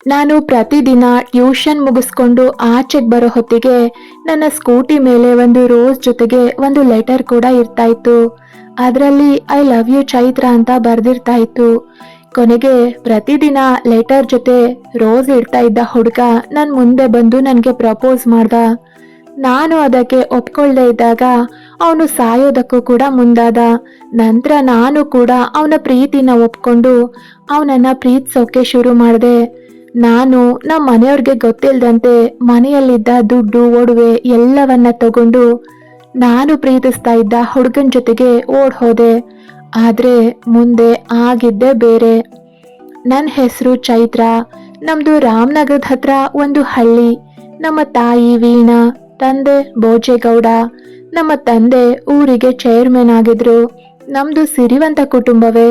ನಾನು ಪ್ರತಿದಿನ ಟ್ಯೂಷನ್ ಮುಗಿಸ್ಕೊಂಡು ಆಚೆಗೆ ಬರೋ ಹೊತ್ತಿಗೆ ನನ್ನ ಸ್ಕೂಟಿ ಮೇಲೆ ಒಂದು ರೋಸ್ ಜೊತೆಗೆ ಒಂದು ಲೆಟರ್ ಕೂಡ ಇರ್ತಾ ಇತ್ತು. ಅದರಲ್ಲಿ ಐ ಲವ್ ಯು ಚೈತ್ರ ಅಂತ ಬರ್ದಿರ್ತಾ ಇತ್ತು. ಕೊನೆಗೆ ಪ್ರತಿದಿನ ಲೆಟರ್ ಜೊತೆ ರೋಸ್ ಇಡ್ತಾ ಇದ್ದ ಹುಡುಗ ನನ್ ಮುಂದೆ ಬಂದು ನನಗೆ ಪ್ರಪೋಸ್ ಮಾಡ್ದ. ನಾನು ಅದಕ್ಕೆ ಒಪ್ಕೊಳ್ದೇ ಇದ್ದಾಗ ಅವನು ಸಾಯೋದಕ್ಕೂ ಕೂಡ ಮುಂದಾದ. ನಂತರ ನಾನು ಕೂಡ ಅವನ ಪ್ರೀತಿನ ಒಪ್ಕೊಂಡು ಅವನನ್ನ ಪ್ರೀತಿಸೋಕೆ ಶುರು ಮಾಡಿದೆ. ನಾನು ನಮ್ಮ ಮನೆಯವ್ರಿಗೆ ಗೊತ್ತಿಲ್ದಂತೆ ಮನೆಯಲ್ಲಿದ್ದ ದುಡ್ಡು ಒಡವೆ ಎಲ್ಲವನ್ನ ತಗೊಂಡು ನಾನು ಪ್ರೀತಿಸ್ತಾ ಇದ್ದ ಹುಡುಗನ ಜೊತೆಗೆ ಓಡ್ ಹೋದೆ. ಆದ್ರೆ ಮುಂದೆ ಆಗಿದ್ದೇ ಬೇರೆ. ನನ್ನ ಹೆಸರು ಚೈತ್ರ. ನಮ್ದು ರಾಮನಗರದ ಹತ್ರ ಒಂದು ಹಳ್ಳಿ. ನಮ್ಮ ತಾಯಿ ವೀಣಾ, ತಂದೆ ಭೋಜೇಗೌಡ. ನಮ್ಮ ತಂದೆ ಊರಿಗೆ ಚೇರ್ಮನ್ ಆಗಿದ್ರು. ನಮ್ದು ಸಿರಿವಂತ ಕುಟುಂಬವೇ.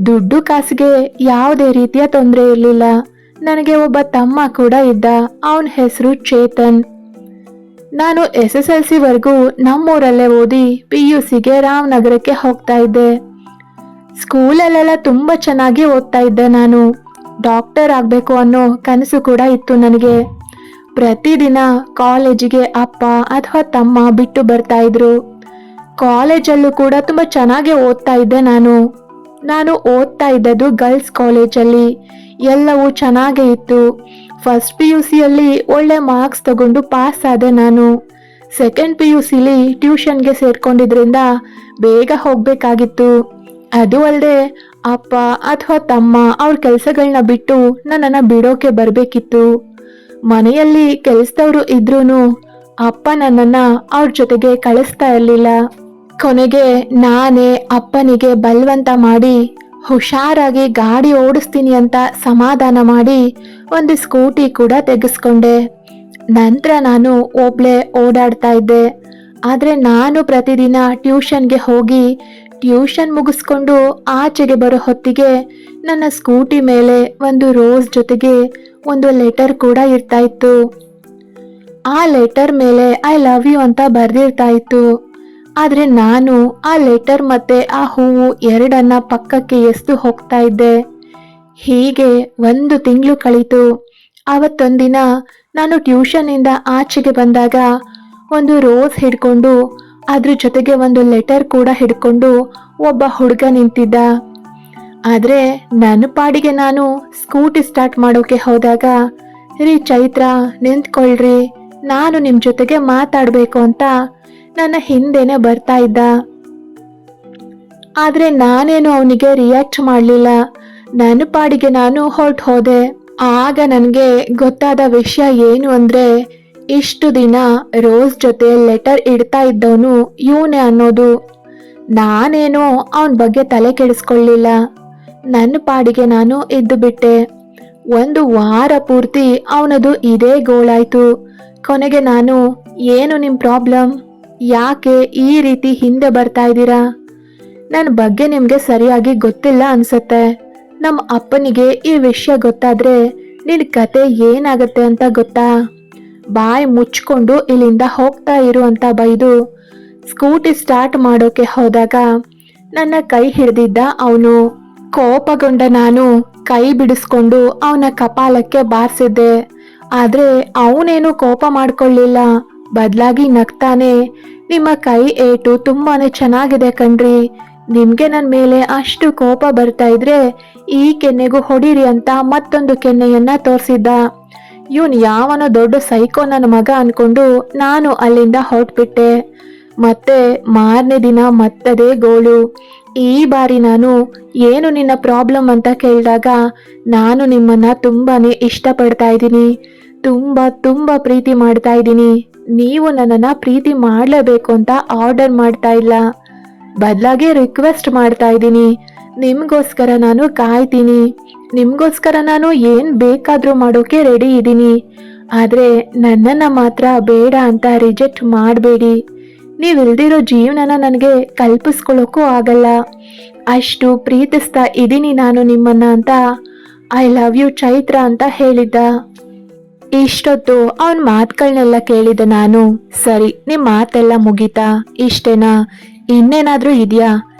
ದುಡ್ಡು ಕಾಸಿಗೆ ಯಾವುದೇ ರೀತಿಯ ತೊಂದರೆ ಇರಲಿಲ್ಲ. ನನಗೆ ಒಬ್ಬ ತಮ್ಮ ಕೂಡ ಇದ್ದ. ಅವನ ಹೆಸರು ಚೇತನ್. ನಾನು SSLC ವರೆಗೂ ನಮ್ಮೂರಲ್ಲೇ ಓದಿ PUCಗೆ ರಾಮನಗರಕ್ಕೆ ಹೋಗ್ತಾ ಇದ್ದೆ. ಸ್ಕೂಲಲ್ಲೆಲ್ಲ ತುಂಬಾ ಚೆನ್ನಾಗಿ ಓದ್ತಾ ಇದ್ದೆ. ನಾನು ಡಾಕ್ಟರ್ ಆಗಬೇಕು ಅನ್ನೋ ಕನಸು ಕೂಡ ಇತ್ತು ನನಗೆ. ಪ್ರತಿದಿನ ಕಾಲೇಜಿಗೆ ಅಪ್ಪ ಅಥವಾ ತಮ್ಮ ಬಿಟ್ಟು ಬರ್ತಾ ಇದ್ರು. ಕಾಲೇಜಲ್ಲೂ ಕೂಡ ತುಂಬಾ ಚೆನ್ನಾಗಿ ಓದ್ತಾ ಇದ್ದೆ. ನಾನು ಓದ್ತಾ ಇದ್ದದ್ದು ಗರ್ಲ್ಸ್ ಕಾಲೇಜಲ್ಲಿ. ಎಲ್ಲವೂ ಚೆನ್ನಾಗೇ ಇತ್ತು. ಫಸ್ಟ್ PUCಯಲ್ಲಿ ಒಳ್ಳೆ ಮಾರ್ಕ್ಸ್ ತಗೊಂಡು ಪಾಸ್ ಆದೆ. ನಾನು ಸೆಕೆಂಡ್ PUCಲಿ ಟ್ಯೂಷನ್ಗೆ ಸೇರ್ಕೊಂಡಿದ್ರಿಂದ ಬೇಗ ಹೋಗ್ಬೇಕಾಗಿತ್ತು. ಅದು ಅಲ್ಲದೆ ಅಪ್ಪ ಅಥವಾ ತಮ್ಮ ಅವ್ರ ಕೆಲಸಗಳನ್ನ ಬಿಟ್ಟು ನನ್ನನ್ನು ಬಿಡೋಕೆ ಬರಬೇಕಿತ್ತು. ಮನೆಯಲ್ಲಿ ಕೆಲಸದವರು ಇದ್ರೂ ಅಪ್ಪ ನನ್ನನ್ನು ಅವ್ರ ಜೊತೆಗೆ ಕಳಿಸ್ತಾ ಇರಲಿಲ್ಲ. ಕೊನೆಗೆ ನಾನೇ ಅಪ್ಪನಿಗೆ ಬಲವಂತ ಮಾಡಿ ಹುಷಾರಾಗಿ ಗಾಡಿ ಓಡಿಸ್ತೀನಿ ಅಂತ ಸಮಾಧಾನ ಮಾಡಿ ಒಂದು ಸ್ಕೂಟಿ ಕೂಡ ತೆಗೆಸ್ಕೊಂಡೆ. ನಂತರ ನಾನು ಒಬ್ಳೆ ಓಡಾಡ್ತಾ ಇದ್ದೆ. ಆದರೆ ನಾನು ಪ್ರತಿದಿನ ಟ್ಯೂಷನ್ಗೆ ಹೋಗಿ ಟ್ಯೂಷನ್ ಮುಗಿಸ್ಕೊಂಡು ಆಚೆಗೆ ಬರೋ ಹೊತ್ತಿಗೆ ನನ್ನ ಸ್ಕೂಟಿ ಮೇಲೆ ಒಂದು ರೋಸ್ ಜೊತೆಗೆ ಒಂದು ಲೆಟರ್ ಕೂಡ ಇರ್ತಾ ಇತ್ತು. ಆ ಲೆಟರ್ ಮೇಲೆ ಐ ಲವ್ ಯು ಅಂತ ಬರ್ದಿರ್ತಾ ಇತ್ತು. ಆದರೆ ನಾನು ಆ ಲೆಟರ್ ಮತ್ತೆ ಆ ಹೂವು ಎರಡನ್ನ ಪಕ್ಕಕ್ಕೆ ಎಸ್ದು ಹೋಗ್ತಾ ಇದ್ದೆ. ಹೀಗೆ 1 ತಿಂಗಳು ಕಳೀತು. ಆವತ್ತೊಂದಿನ ನಾನು ಟ್ಯೂಷನ್ನಿಂದ ಆಚೆಗೆ ಬಂದಾಗ ಒಂದು ರೋಸ್ ಹಿಡ್ಕೊಂಡು ಅದ್ರ ಜೊತೆಗೆ ಒಂದು ಲೆಟರ್ ಕೂಡ ಹಿಡ್ಕೊಂಡು ಒಬ್ಬ ಹುಡುಗ ನಿಂತಿದ್ದ. ಆದರೆ ನನ್ನ ಪಾಡಿಗೆ ನಾನು ಸ್ಕೂಟಿ ಸ್ಟಾರ್ಟ್ ಮಾಡೋಕೆ ಹೋದಾಗ, ರೀ ಚೈತ್ರ ನಿಂತ್ಕೊಳ್ರಿ, ನಾನು ನಿಮ್ಮ ಜೊತೆಗೆ ಮಾತಾಡಬೇಕು ಅಂತ ನನ್ನ ಹಿಂದೆನೆ ಬರ್ತಾ ಇದ್ದ. ಆದ್ರೆ ನಾನೇನು ಅವನಿಗೆ ರಿಯಾಕ್ಟ್ ಮಾಡಲಿಲ್ಲ. ನನ್ನ ಪಾಡಿಗೆ ನಾನು ಹೊರಟು ಹೋದೆ. ಆಗ ನನಗೆ ಗೊತ್ತಾದ ವಿಷಯ ಏನು ಅಂದ್ರೆ, ಇಷ್ಟು ದಿನ ರೋಸ್ ಜೊತೆ ಲೆಟರ್ ಇಡ್ತಾ ಇದ್ದವನು ಇವನೇ ಅನ್ನೋದು. ನಾನೇನೋ ಅವನ ಬಗ್ಗೆ ತಲೆ ಕೆಡಿಸ್ಕೊಳ್ಳಿಲ್ಲ. ನನ್ನ ಪಾಡಿಗೆ ನಾನು ಇದ್ದು ಬಿಟ್ಟೆ. 1 ವಾರ ಪೂರ್ತಿ ಅವನದು ಇದೇ ಗೋಳಾಯ್ತು. ಕೊನೆಗೆ ನಾನು, ಏನು ನಿಮ್ಮ ಪ್ರಾಬ್ಲಮ್, ಯಾಕೆ ಈ ರೀತಿ ಹಿಂದೆ ಬರ್ತಾ ಇದ್ದೀರಾ, ನನ್ನ ಬಗ್ಗೆ ನಿಮಗೆ ಸರಿಯಾಗಿ ಗೊತ್ತಿಲ್ಲ ಅನ್ಸತ್ತೆ. ನಮ್ಮ ಅಪ್ಪನಿಗೆ ಈ ವಿಷಯ ಗೊತ್ತಾದ್ರೆ ನಿನ್ನ ಕತೆ ಏನಾಗತ್ತೆ ಅಂತ ಗೊತ್ತಾ, ಬಾಯಿ ಮುಚ್ಕೊಂಡು ಇಲ್ಲಿಂದ ಹೋಗ್ತಾ ಇರು ಅಂತ ಬೈದು ಸ್ಕೂಟಿ ಸ್ಟಾರ್ಟ್ ಮಾಡೋಕೆ ಹೋದಾಗ ನನ್ನ ಕೈ ಹಿಡಿದಿದ್ದ ಅವನು. ಕೋಪಗೊಂಡ ನಾನು ಕೈ ಬಿಡಿಸ್ಕೊಂಡು ಅವನ ಕಪಾಲಕ್ಕೆ ಬಾರಿಸಿದ್ದೆ. ಆದ್ರೆ ಅವನೇನು ಕೋಪ ಮಾಡ್ಕೊಳ್ಳಿಲ್ಲ. ಬದಲಾಗಿ ನಗ್ತಾನೆ, ನಿಮ್ಮ ಕೈ ಏಟು ತುಂಬಾನೇ ಚೆನ್ನಾಗಿದೆ ಕಣ್ರಿ, ನಿಮ್ಗೆ ನನ್ನ ಮೇಲೆ ಅಷ್ಟು ಕೋಪ ಬರ್ತಾ ಇದ್ರೆ ಈ ಕೆನ್ನೆಗೂ ಹೊಡಿರಿ ಅಂತ ಮತ್ತೊಂದು ಕೆನ್ನೆಯನ್ನ ತೋರಿಸಿದ್ದ. ಇವನ್ ಯಾವನೋ ದೊಡ್ಡ ಸೈಕೋ ನನ್ನ ಮಗ ಅನ್ಕೊಂಡು ನಾನು ಅಲ್ಲಿಂದ ಹೊರಟ್ಬಿಟ್ಟೆ. ಮತ್ತೆ ಮಾರನೇ ದಿನ ಮತ್ತದೇ ಗೋಳು. ಈ ಬಾರಿ ನಾನು, ಏನು ನಿನ್ನ ಪ್ರಾಬ್ಲಮ್ ಅಂತ ಕೇಳಿದಾಗ, ನಾನು ನಿಮ್ಮನ್ನ ತುಂಬಾನೇ ಇಷ್ಟಪಡ್ತಾ ಇದ್ದೀನಿ, ತುಂಬಾ ಪ್ರೀತಿ ಮಾಡ್ತಾ ಇದ್ದೀನಿ, ನೀವು ನನ್ನನ್ನು ಪ್ರೀತಿ ಮಾಡಲೇಬೇಕು ಅಂತ ಆರ್ಡರ್ ಮಾಡ್ತಾ ಇಲ್ಲ, ಬದಲಾಗಿ ರಿಕ್ವೆಸ್ಟ್ ಮಾಡ್ತಾ ಇದ್ದೀನಿ, ನಿಮಗೋಸ್ಕರ ನಾನು ಕಾಯ್ತೀನಿ, ನಿಮಗೋಸ್ಕರ ನಾನು ಏನು ಬೇಕಾದರೂ ಮಾಡೋಕೆ ರೆಡಿ ಇದ್ದೀನಿ, ಆದರೆ ನನ್ನನ್ನು ಮಾತ್ರ ಬೇಡ ಅಂತ ರಿಜೆಕ್ಟ್ ಮಾಡಬೇಡಿ. ನೀವಿಲ್ದಿರೋ ಜೀವನನ ನನಗೆ ಕಲ್ಪಿಸ್ಕೊಳ್ಳೋಕ್ಕೂ ಆಗಲ್ಲ, ಅಷ್ಟು ಪ್ರೀತಿಸ್ತಾ ಇದ್ದೀನಿ ನಾನು ನಿಮ್ಮನ್ನ ಅಂತ ಐ ಲವ್ ಯು ಚೈತ್ರ ಅಂತ ಹೇಳಿದ್ದ. ಇಷ್ಟೊತ್ತು ಅವನ ಮಾತುಗಳನ್ನೆಲ್ಲ ಕೇಳಿದ ನಾನು, ಸರಿ ನಿಮ್ಮ ಮಾತೆಲ್ಲ ಮುಗೀತಾ, ಇಷ್ಟೇನಾ, ಇನ್ನೇನಾದ್ರೂ ಇದೆಯಾ,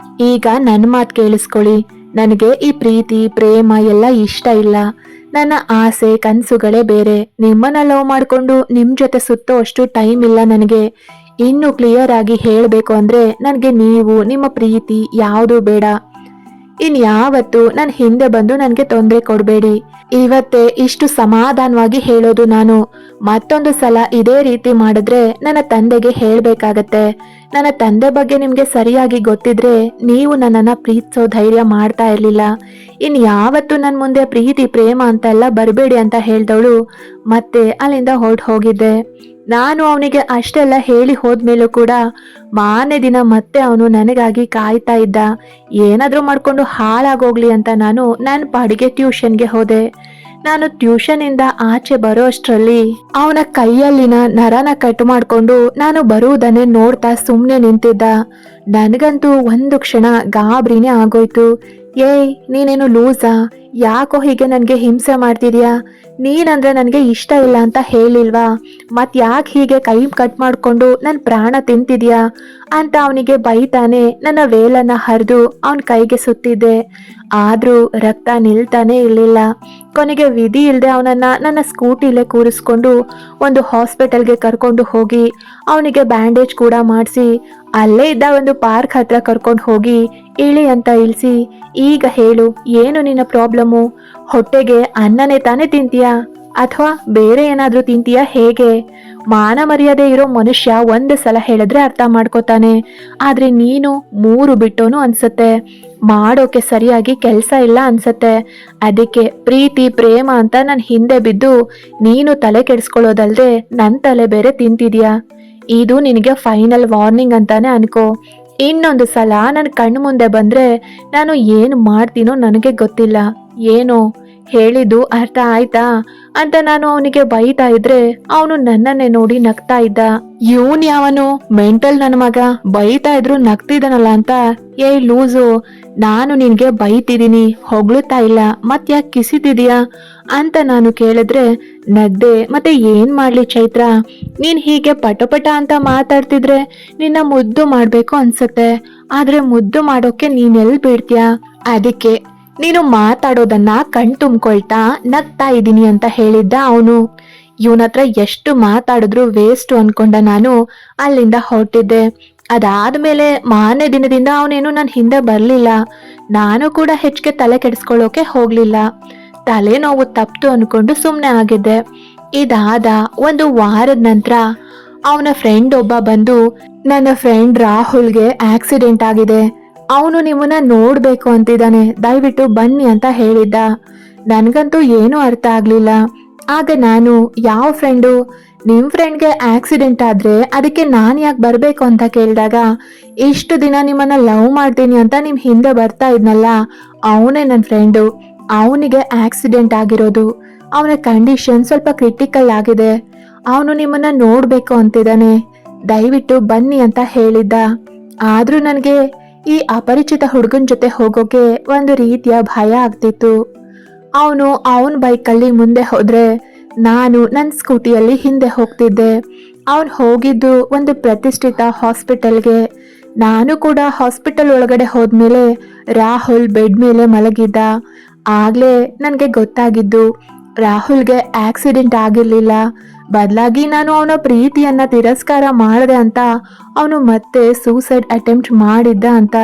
ಈಗ ನನ್ನ ಮಾತು ಕೇಳಿಸ್ಕೊಳ್ಳಿ, ನನಗೆ ಈ ಪ್ರೀತಿ ಪ್ರೇಮ ಎಲ್ಲ ಇಷ್ಟ ಇಲ್ಲ, ನನ್ನ ಆಸೆ ಕನಸುಗಳೇ ಬೇರೆ. ನಿಮ್ಮನ್ನ ಲವ್ ಮಾಡ್ಕೊಂಡು ನಿಮ್ ಜೊತೆ ಸುತ್ತೋ ಅಷ್ಟು ಟೈಮ್ ಇಲ್ಲ ನನಗೆ. ಇನ್ನು ಕ್ಲಿಯರ್ ಆಗಿ ಹೇಳಬೇಕು ಅಂದ್ರೆ ನನಗೆ ನೀವು ನಿಮ್ಮ ಪ್ರೀತಿ ಯಾವುದೂ ಬೇಡ. ಇನ್ಯಾವತ್ತು ನನ್ನ ಹಿಂದೆ ಬಂದು ನನಗೆ ತೊಂದರೆ ಕೊಡಬೇಡಿ. ಇವತ್ತೇ ಇಷ್ಟು ಸಮಾಧಾನವಾಗಿ ಹೇಳೋದು ನಾನು. ಮತ್ತೊಂದು ಸಲ ಇದೇ ರೀತಿ ಮಾಡಿದ್ರೆ ನನ್ನ ತಂದೆಗೆ ಹೇಳ್ಬೇಕಾಗತ್ತೆ. ನನ್ನ ತಂದೆ ಬಗ್ಗೆ ನಿಮ್ಗೆ ಸರಿಯಾಗಿ ಗೊತ್ತಿದ್ರೆ ನೀವು ನನ್ನನ್ನ ಪ್ರೀತಿಸೋ ಧೈರ್ಯ ಮಾಡ್ತಾ ಇರ್ಲಿಲ್ಲ. ಇನ್ಯಾವತ್ತು ನನ್ನ ಮುಂದೆ ಪ್ರೀತಿ ಪ್ರೇಮ ಅಂತ ಎಲ್ಲ ಬರಬೇಡಿ ಅಂತ ಹೇಳ್ದವಳು ಮತ್ತೆ ಅಲ್ಲಿಂದ ಹೋಗಿದ್ದೆ. ನಾನು ಅವನಿಗೆ ಅಷ್ಟೆಲ್ಲ ಹೇಳಿ ಹೋದ್ಮೇಲೂ ಕೂಡ ಮಾರನೇ ದಿನ ಮತ್ತೆ ಅವನು ನನಗಾಗಿ ಕಾಯ್ತಾ ಇದ್ದ. ಏನಾದ್ರೂ ಮಾಡ್ಕೊಂಡು ಹಾಳಾಗೋಗ್ಲಿ ಅಂತ ನಾನು ನನ್ನ ಪಾಡಿಗೆ ಟ್ಯೂಷನ್ಗೆ ಹೋದೆ. ನಾನು ಟ್ಯೂಷನ್ ಇಂದ ಆಚೆ ಬರೋ ಅಷ್ಟರಲ್ಲಿ ಅವನ ಕೈಯಲ್ಲಿನ ನರನ ಕಟ್ ಮಾಡ್ಕೊಂಡು ನಾನು ಬರುವುದನ್ನೇ ನೋಡ್ತಾ ಸುಮ್ಮನೆ ನಿಂತಿದ್ದ. ನನಗಂತೂ ಒಂದು ಕ್ಷಣ ಗಾಬರಿನೇ ಆಗೋಯ್ತು. ಏಯ್, ನೀನೇನು ಲೂಸಾ? ಯಾಕೋ ಹೀಗೆ ನನಗೆ ಹಿಂಸೆ ಮಾಡ್ತಿದ್ಯಾ? ನೀನಂದ್ರೆ ನನಗೆ ಇಷ್ಟ ಇಲ್ಲ ಅಂತ ಹೇಳಿಲ್ವಾ? ಮತ್ ಯಾಕೆ ಹೀಗೆ ಕೈ ಕಟ್ ಮಾಡ್ಕೊಂಡು ನನ್ನ ಪ್ರಾಣ ತಿಂತಿದ್ಯಾ ಅಂತ ಅವನಿಗೆ ಬೈತಾನೆ ನನ್ನ ವೇಲನ್ನ ಹರಿದು ಅವನ ಕೈಗೆ ಸುತ್ತಿದ್ದೆ. ಆದ್ರೂ ರಕ್ತ ನಿಲ್ತಾನೆ ಇರ್ಲಿಲ್ಲ. ಕೊನೆಗೆ ವಿಧಿ ಇಲ್ಲದೆ ಅವನನ್ನ ನನ್ನ ಸ್ಕೂಟಿಲೇ ಕೂರಿಸ್ಕೊಂಡು ಒಂದು ಹಾಸ್ಪಿಟಲ್ಗೆ ಕರ್ಕೊಂಡು ಹೋಗಿ ಅವನಿಗೆ ಬ್ಯಾಂಡೇಜ್ ಕೂಡ ಮಾಡಿಸಿ ಅಲ್ಲೇ ಇದ್ದ ಒಂದು ಪಾರ್ಕ್ ಹತ್ರ ಕರ್ಕೊಂಡು ಹೋಗಿ ಇಳಿ ಅಂತ ಇಳಿಸಿ, ಈಗ ಹೇಳು, ಏನು ನಿನ್ನ ಪ್ರಾಬ್ಲಮ್ಮು? ಹೊಟ್ಟೆಗೆ ಅನ್ನನೇ ತಾನೇ ತಿಂತೀಯಾ ಅಥವಾ ಬೇರೆ ಏನಾದ್ರೂ ತಿಂತೀಯಾ? ಹೇಗೆ? ಮಾನ ಮರ್ಯಾದೆ ಇರೋ ಮನುಷ್ಯ ಒಂದು ಸಲ ಹೇಳಿದ್ರೆ ಅರ್ಥ ಮಾಡ್ಕೋತಾನೆ. ಆದ್ರೆ ನೀನು 3 ಬಿಟ್ಟೋನು ಅನ್ಸತ್ತೆ. ಮಾಡೋಕೆ ಸರಿಯಾಗಿ ಕೆಲಸ ಇಲ್ಲ ಅನ್ಸತ್ತೆ. ಅದಕ್ಕೆ ಪ್ರೀತಿ ಪ್ರೇಮ ಅಂತ ನನ್ನ ಹಿಂದೆ ಬಿದ್ದು ನೀನು ತಲೆ ಕೆಡಿಸ್ಕೊಳ್ಳೋದಲ್ದೆ ನನ್ನ ತಲೆ ಬೇರೆ ತಿಂತಿದ್ಯಾ. ಇದು ನಿನಗೆ ಫೈನಲ್ ವಾರ್ನಿಂಗ್ ಅಂತಾನೆ ಅನ್ಕೋ. ಇನ್ನೊಂದು ಸಲ ನನ್ನ ಕಣ್ಣು ಮುಂದೆ ಬಂದ್ರೆ ನಾನು ಏನು ಮಾಡ್ತೀನೋ ನನಗೆ ಗೊತ್ತಿಲ್ಲ. ಏನು ಹೇಳಿದ್ದು ಅರ್ಥ ಆಯ್ತಾ ಅಂತ ನಾನು ಅವನಿಗೆ ಬೈತಾ ಇದ್ರೆ ಅವನು ನನ್ನನ್ನೇ ನೋಡಿ ನಗ್ತಾ ಇದ್ದ. ಇವನ್ ಯಾವನು ಮೆಂಟಲ್ ನನ್ನ ಮಗ, ಬೈತಾ ಇದ್ರು ನಗ್ತಿದ್ದಾನಲ್ಲ ಅಂತ. ಏ ಲೂಸು, ನಾನು ನಿನ್ಗೆ ಬೈತಿದ್ದೀನಿ, ಹೊಗಳುತ್ತಾ ಇಲ್ಲ, ಮತ್ ಯಾಕೆ ಕಿಸಿತಿದೀಯಾ ಅಂತ ನಾನು ಕೇಳಿದ್ರೆ ನಗ್ದೆ. ಮತ್ತೆ ಏನ್ ಮಾಡ್ಲಿ ಚೈತ್ರ, ನೀನ್ ಹೀಗೆ ಪಟಪಟ ಅಂತ ಮಾತಾಡ್ತಿದ್ರೆ ನಿನ್ನ ಮುದ್ದು ಮಾಡ್ಬೇಕು ಅನ್ಸತ್ತೆ. ಆದ್ರೆ ಮುದ್ದು ಮಾಡೋಕೆ ನೀನೆಲ್ ಬಿಡ್ತೀಯಾ? ಅದಕ್ಕೆ ನೀನು ಮಾತಾಡೋದನ್ನ ಕಣ್ ತುಂಬ್ಕೊಳ್ತಾ ನಗ್ತಾ ಇದ್ದೀನಿ ಅಂತ ಹೇಳಿದ್ದ ಅವನು. ಇವನತ್ರ ಎಷ್ಟು ಮಾತಾಡಿದ್ರು ವೇಸ್ಟ್ ಅನ್ಕೊಂಡ ನಾನು ಅಲ್ಲಿಂದ ಹೊರಟಿದ್ದೆ. ಅದಾದ್ಮೇಲೆ ಮಾರನೇ ದಿನದಿಂದ ಅವನೇನು ನನ್ನ ಹಿಂದೆ ಬರ್ಲಿಲ್ಲ. ನಾನು ಕೂಡ ಹೆಚ್ಚಿಗೆ ತಲೆ ಕೆಡಿಸ್ಕೊಳ್ಳೋಕೆ ಹೋಗ್ಲಿಲ್ಲ. ತಲೆನೋವು ತಪ್ತು ಅನ್ಕೊಂಡು ಸುಮ್ಮನೆ ಆಗಿದ್ದೆ. ಇದಾದ ಒಂದು ವಾರದ ನಂತರ ಅವನ ಫ್ರೆಂಡ್ ಒಬ್ಬ ಬಂದು, ನನ್ನ ಫ್ರೆಂಡ್ ರಾಹುಲ್ಗೆ ಆಕ್ಸಿಡೆಂಟ್ ಆಗಿದೆ, ಅವನು ನಿಮ್ಮನ್ನ ನೋಡ್ಬೇಕು ಅಂತಿದ್ದಾನೆ, ದಯವಿಟ್ಟು ಬನ್ನಿ ಅಂತ ಹೇಳಿದ್ದ. ನನ್ಗಂತೂ ಏನೂ ಅರ್ಥ ಆಗ್ಲಿಲ್ಲ. ಆಗ ನಾನು, ಯಾವ ಫ್ರೆಂಡು? ನಿಮ್ ಫ್ರೆಂಡ್ಗೆ ಆಕ್ಸಿಡೆಂಟ್ ಆದ್ರೆ ಅದಕ್ಕೆ ನಾನು ಯಾಕೆ ಬರ್ಬೇಕು ಅಂತ ಕೇಳಿದಾಗ, ಇಷ್ಟು ದಿನ ನಿಮ್ಮನ್ನ ಲವ್ ಮಾಡ್ತೀನಿ ಅಂತ ನಿಮ್ ಹಿಂದೆ ಬರ್ತಾ ಇದ್ನಲ್ಲ, ಅವನೇ ನನ್ನ ಫ್ರೆಂಡು. ಅವನಿಗೆ ಆಕ್ಸಿಡೆಂಟ್ ಆಗಿರೋದು. ಅವನ ಕಂಡೀಷನ್ ಸ್ವಲ್ಪ ಕ್ರಿಟಿಕಲ್ ಆಗಿದೆ. ಅವನು ನಿಮ್ಮನ್ನ ನೋಡ್ಬೇಕು ಅಂತಿದ್ದಾನೆ, ದಯವಿಟ್ಟು ಬನ್ನಿ ಅಂತ ಹೇಳಿದ್ದ. ಆದ್ರೂ ನನಗೆ ಈ ಅಪರಿಚಿತ ಹುಡುಗನ ಜೊತೆ ಹೋಗೋಕೆ ಒಂದು ರೀತಿಯ ಭಯ ಆಗ್ತಿತ್ತು. ಅವನು ಅವನ ಬೈಕಲ್ಲಿ ಮುಂದೆ ಹೋದ್ರೆ ನಾನು ನನ್ನ ಸ್ಕೂಟಿಯಲ್ಲಿ ಹಿಂದೆ ಹೋಗ್ತಿದ್ದೆ. ಅವನು ಹೋಗಿದ್ದು ಒಂದು ಪ್ರತಿಷ್ಠಿತ ಹಾಸ್ಪಿಟಲ್ಗೆ. ನಾನು ಕೂಡ ಹಾಸ್ಪಿಟಲ್ ಒಳಗಡೆ ಹೋದ್ಮೇಲೆ ರಾಹುಲ್ ಬೆಡ್ ಮೇಲೆ ಮಲಗಿದ್ದ. ಆಗ್ಲೇ ನನಗೆ ಗೊತ್ತಾಗಿದ್ದು ರಾಹುಲ್ಗೆ ಆಕ್ಸಿಡೆಂಟ್ ಆಗಿರ್ಲಿಲ್ಲ, ಬದಲಾಗಿ ನಾನು ಅವನ ಪ್ರೀತಿಯನ್ನ ತಿರಸ್ಕಾರ ಮಾಡಿದೆ ಅಂತ ಅವನು ಮತ್ತೆ ಸೂಸೈಡ್ ಅಟೆಂಪ್ಟ್ ಮಾಡಿದ್ದ ಅಂತ.